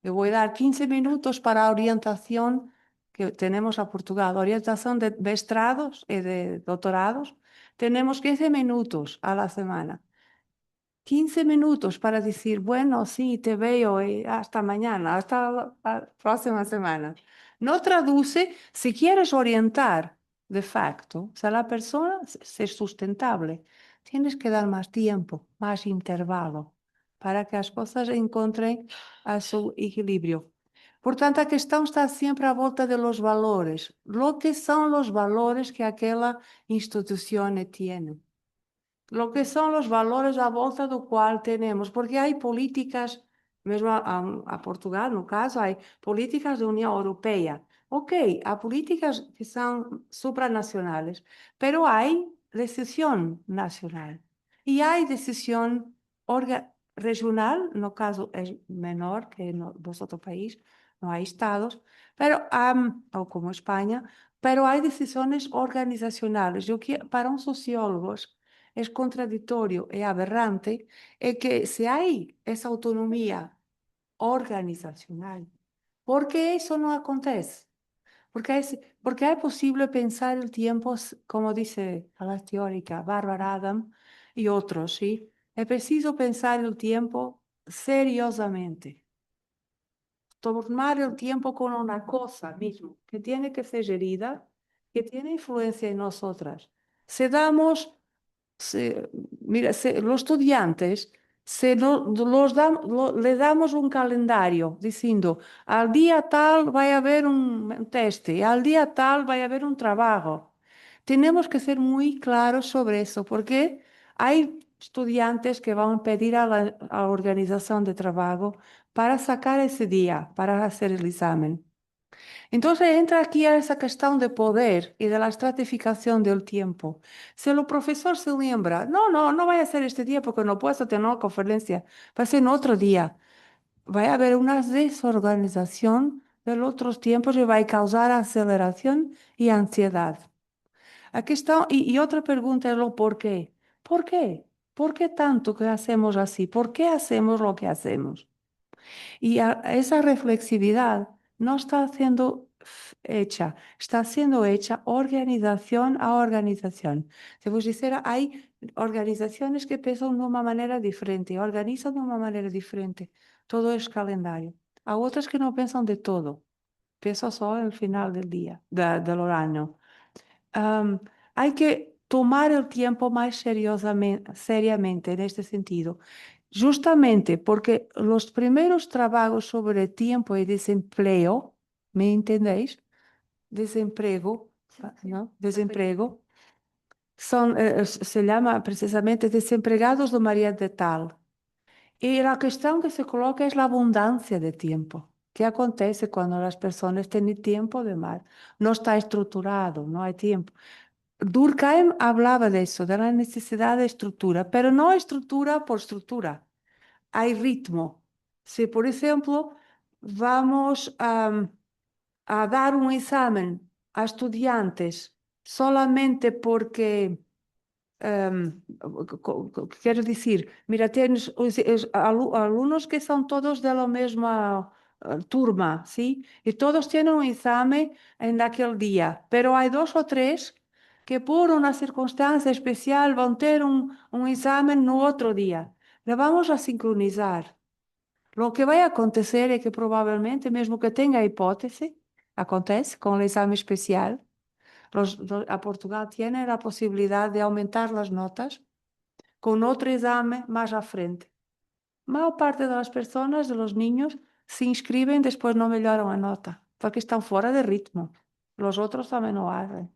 Le voy a dar 15 minutos para orientación que tenemos a Portugal, orientación de mestrados y de doctorados. Tenemos 15 minutos a la semana. 15 minutos para decir, bueno, sí, te veo y hasta mañana, hasta la próxima semana. No traduce, si quieres orientar de facto, o sea, la persona es sustentable, tienes que dar más tiempo, más intervalo, para que las cosas encuentren a su equilibrio. Por tanto, a questão está sempre à volta de los valores. Lo que são os valores que aquela instituição tiene. Lo que son los valores a volta do cual tenemos, porque hay políticas, mesmo a Portugal, no caso, hay políticas de Unión Europea. Ok, hay políticas que son supranacionales, pero hay decisión nacional y hay decisión regional, no caso es menor que en los otros países, no hay estados, pero, o como España, pero hay decisiones organizacionales. Para un sociólogo, es contradictorio y aberrante que si hay esa autonomía organizacional, ¿por qué eso no acontece? Porque es posible pensar el tiempo, como dice a la teórica Barbara Adam y otros, ¿sí? Es preciso pensar el tiempo seriosamente. Tomar el tiempo con una cosa mismo, que tiene que ser gerida, que tiene influencia en nosotras. Si damos mira, los estudiantes le damos un calendario diciendo, al día tal va a haber un teste, al día tal va a haber un trabajo. Tenemos que ser muy claros sobre eso, porque hay estudiantes que van a pedir a la organización de trabajo para sacar ese día, para hacer el examen. Entonces entra aquí a esa cuestión de poder y de la estratificación del tiempo. Si el profesor se lembra, no vaya a ser este día porque no puedo tener una conferencia, va a ser en otro día. Va a haber una desorganización de los otros tiempos y va a causar aceleración y ansiedad. Aquí está, y otra pregunta es lo por qué. ¿Por qué? ¿Por qué tanto que hacemos así? ¿Por qué hacemos lo que hacemos? Y esa reflexividad no está siendo hecha, está siendo hecha organización a organización. Se vos dijera, hay organizaciones que piensan de una manera diferente, organizan de una manera diferente. Todo es calendario. Hay otras que no piensan de todo, piensan solo en el final del día, del año. Hay que tomar el tiempo más seriamente en este sentido, justamente porque los primeros trabajos sobre tiempo y desempleo, ¿me entendéis? Desempleo, ¿no? Desempleo, se llama precisamente desempregados de María de Tal. Y la cuestión que se coloca es la abundancia de tiempo. ¿Qué acontece cuando las personas tienen tiempo de más? No está estructurado, no hay tiempo. Durkheim hablaba de eso, de la necesidad de estructura, pero no estructura por estructura. Hay ritmo. Si, por ejemplo, vamos a dar un examen a estudiantes solamente porque, quiero decir, mira, tienes alumnos que son todos de la misma turma, ¿sí? Y todos tienen un examen en aquel día, pero hay 2 o 3 que por una circunstancia especial van a tener un examen no otro día. Le vamos a sincronizar. Lo que vai acontecer é que provavelmente, mesmo que tenha hipótese, acontece com o exame especial, a Portugal tem a possibilidade de aumentar as notas com outro exame mais à frente. A maior parte das pessoas, dos niños, se inscrevem, depois não melhoram a nota. porque están fuera de ritmo. Los otros también lo hacen.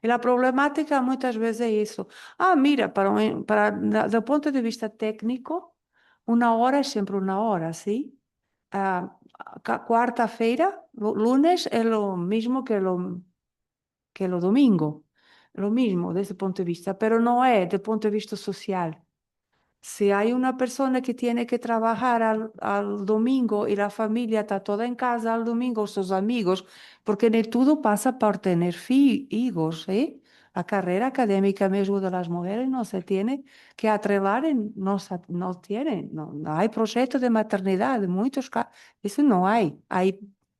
Y la problemática muchas veces es eso. Ah, mira, desde el punto de vista técnico, una hora es siempre una hora, ¿sí? Ah, quarta-feira, lunes es lo mismo que lo domingo. Lo mismo desde el punto de vista, pero no es desde el punto de vista social. Si hay una persona que tiene que trabajar al domingo y la familia está toda en casa al domingo, sus amigos, porque en el todo pasa por tener hijos, ¿eh? La carrera académica mismo de las mujeres no se tiene que atrelar, no tiene, no hay proyecto de maternidad, en muchos casos, eso no hay. Hay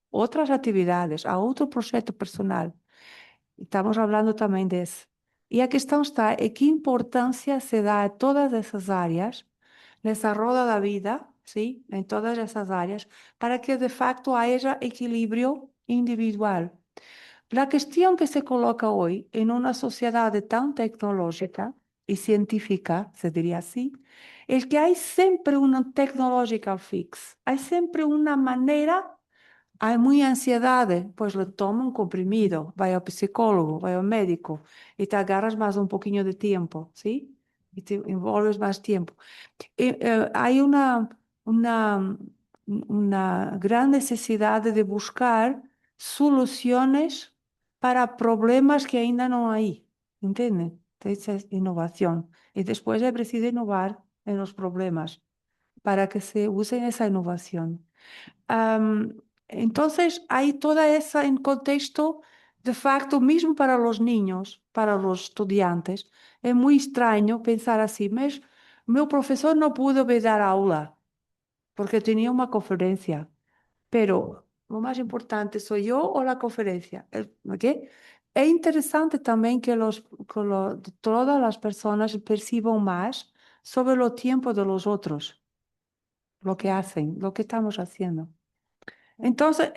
otras actividades, hay otro proyecto personal. Estamos hablando también de eso. Y a questão está é que importância se dá a todas essas áreas, nessa roda da vida, ¿sí? Em todas essas áreas, para que de facto haja equilíbrio individual. La questão que se coloca hoje em uma sociedade tão tecnológica e científica, se diria assim, é que há sempre um technological fix, há sempre uma maneira. Hay muy ansiedad, pues le toma un comprimido, vaya al psicólogo, vaya al médico y te agarras más un poquillo de tiempo, ¿sí? Y te envolves más tiempo. Hay una, una gran necesidad de buscar soluciones para problemas que ainda no hay, ¿entiendes? Esa es innovación. Y después es preciso innovar en los problemas para que se use esa innovación. Am, entonces, hay toda esa en contexto, de facto, mismo para los niños, para los estudiantes, es muy extraño pensar así, mas meu profesor no pudo me dar aula porque tenía una conferencia, pero lo más importante soy yo o la conferencia, ¿ok? Es interesante también que todas las personas perciban más sobre lo tiempo de los otros, lo que hacen, lo que estamos haciendo. Entonces,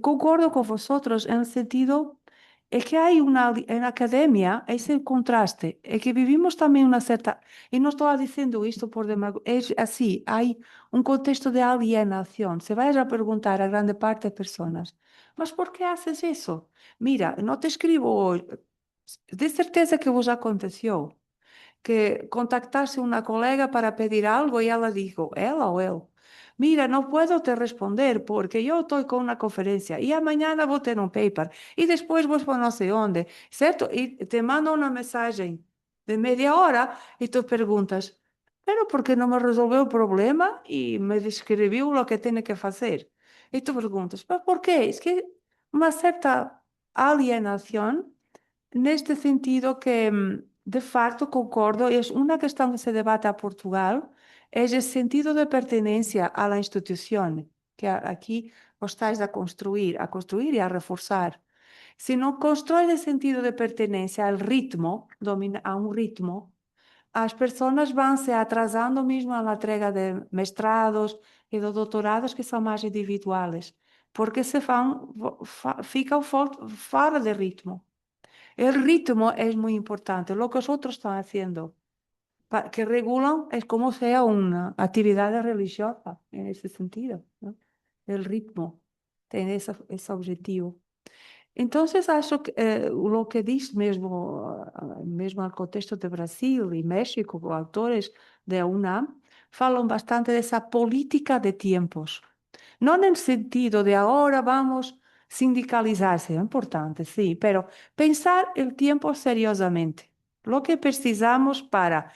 concordo con vosotros en el sentido, es que hay en la academia ese contraste, es que vivimos también una cierta, y no estoy diciendo esto por demagogia, es así, hay un contexto de alienación. Se vaya a preguntar a grande parte de personas, ¿mas por qué haces eso? Mira, no te escribo hoy, de certeza que vos aconteció, que contactase una colega para pedir algo y ella dijo, ella o él, mira, no puedo te responder porque yo estoy con una conferencia y mañana voy a tener un paper y después voy por no sé dónde, ¿cierto? Y te mando una mensaje de media hora y tú preguntas, pero ¿por qué no me resolvió el problema y me describió lo que tiene que hacer? Y tú preguntas, ¿pero por qué? Es que una cierta alienación en este sentido que, de facto, concordo, es una cuestión que se debate a Portugal, es el sentido de pertenencia a la institución, que aquí os estáis a construir y a reforzar. Si no construye el sentido de pertenencia al ritmo, a un ritmo, las personas van se atrasando mismo a la entrega de mestrados y de doctorados que son más individuales, porque fican fuera de ritmo. El ritmo es muy importante, lo que otros están haciendo, que regulan es como sea una actividad religiosa en ese sentido, ¿no? El ritmo tiene ese objetivo. Entonces, acho que lo que dice mesmo al contexto de Brasil y México, autores de UNAM, falam bastante de esa política de tiempos. No en el sentido de ahora vamos sindicalizarse, es importante, sí, pero pensar el tiempo seriosamente. Lo que precisamos para,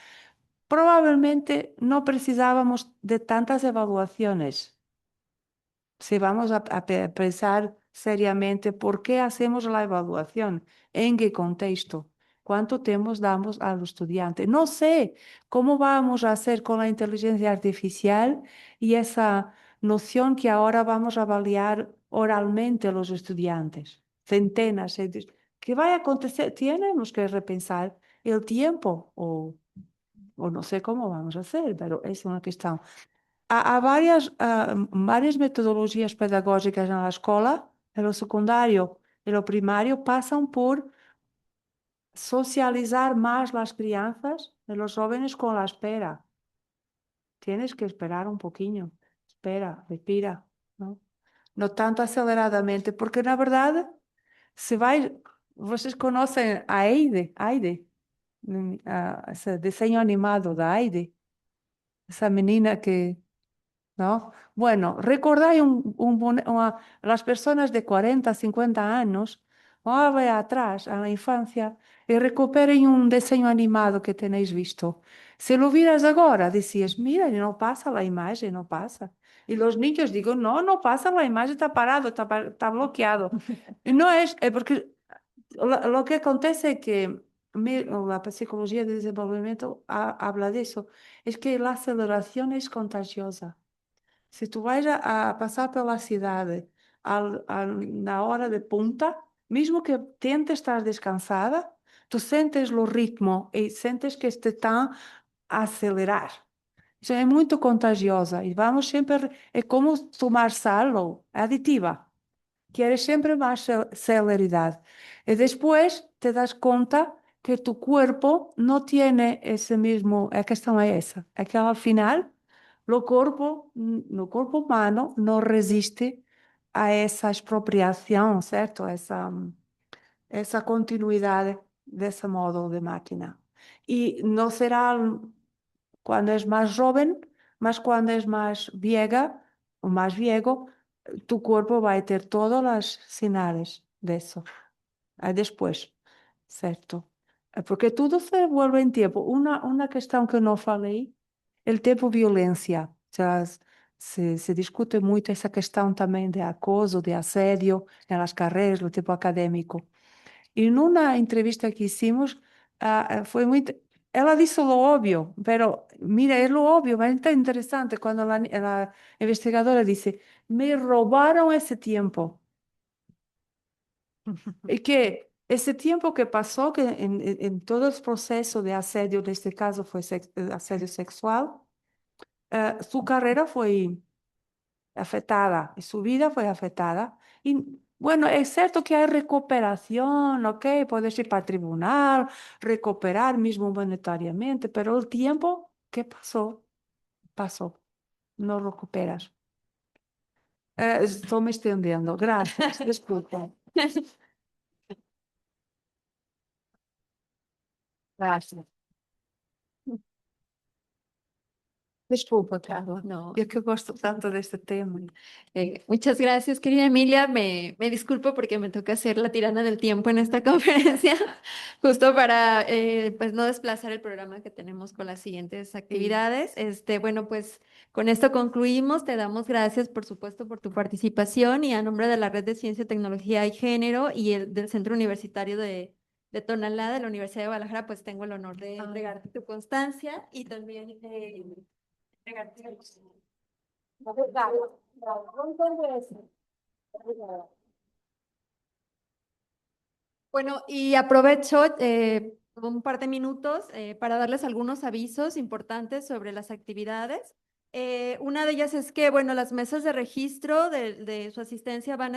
probablemente no precisábamos de tantas evaluaciones. Si vamos a pensar seriamente por qué hacemos la evaluación, en qué contexto, cuánto tiempo damos al estudiante. No sé cómo vamos a hacer con la inteligencia artificial y esa noción que ahora vamos a avaliar oralmente a los estudiantes. Centenas. ¿Qué va a acontecer? Tenemos que repensar el tiempo o no sé cómo vamos a hacer, pero es una cuestión. Há várias metodologias pedagógicas na escola, no secundário e no primário, passam por socializar mais as crianças e os jovens com a espera. Tienes que esperar un poquinho, espera, respira, ¿no? no tanto aceleradamente, porque na verdade, vocês conhecem a Heidi, esse desenho animado da Heidi, essa menina que, ¿no? Bueno, recordáis las personas de 40, 50 años, vão a ver atrás, a la infancia, y recuperen un desenho animado que tenéis visto. Si lo vieras ahora, decías, mira, no pasa la imagen, no pasa. Y los niños digo, no, no pasa la imagen, está parado, está bloqueado. Y no es porque lo que acontece es que la psicología de desenvolvimiento habla de eso, es que la aceleración es contagiosa. Se tu vais a passar pela cidade na hora de punta, mesmo que tentes estar descansada, tu sentes o ritmo e sentes que este está a acelerar. Isso é muito contagiosa e vamos sempre, é como tomar sal, é aditiva. Quieres sempre mais celeridade. E depois te das conta que tu corpo não tem esse mesmo, a questão é essa, é que ao final no corpo humano não resiste a essa expropriação, certo? Essa continuidade desse modo de máquina. E não será quando és mais jovem, mas quando és mais viega, ou mais viego, tu corpo vai ter todos os sinais disso. Aí depois, certo? Porque tudo se vuelve em tempo. Uma questão que eu não falei, o tempo violência. Se discute muito essa questão também de acoso, de assédio nas carreiras, no tempo acadêmico. E numa entrevista que hicimos, foi muito... Ela disse o óbvio, pero mira, é o óbvio, mas é interessante quando a investigadora disse, me roubaram esse tempo. E que esse tempo que passou, que em todo o processo de assédio, neste caso foi assédio sexual, sua carreira foi afetada, sua vida foi afetada. E, bueno, é certo que há recuperação, ok? Podes ir para o tribunal, recuperar mesmo monetariamente, mas o tempo que passou, passou. Não recuperas. Estou me estendendo, graças, desculpa. Graças. Desculpa, Carla. No. Eu que gosto tanto deste tema. Muchas gracias, querida Emilia. Me disculpo porque me toca ser la tirana del tiempo en esta conferencia, justo para pues no desplazar el programa que tenemos con las siguientes actividades. Bueno, pues con esto concluimos. Te damos gracias, por supuesto, por tu participación y a nombre de la Red de Ciencia, Tecnología y Género y del Centro Universitario de Tonalá, de la Universidad de Guadalajara, pues tengo el honor de entregarte tu constancia y también bueno, y aprovecho un par de minutos para darles algunos avisos importantes sobre las actividades. Una de ellas es que, bueno, las mesas de registro de su asistencia van a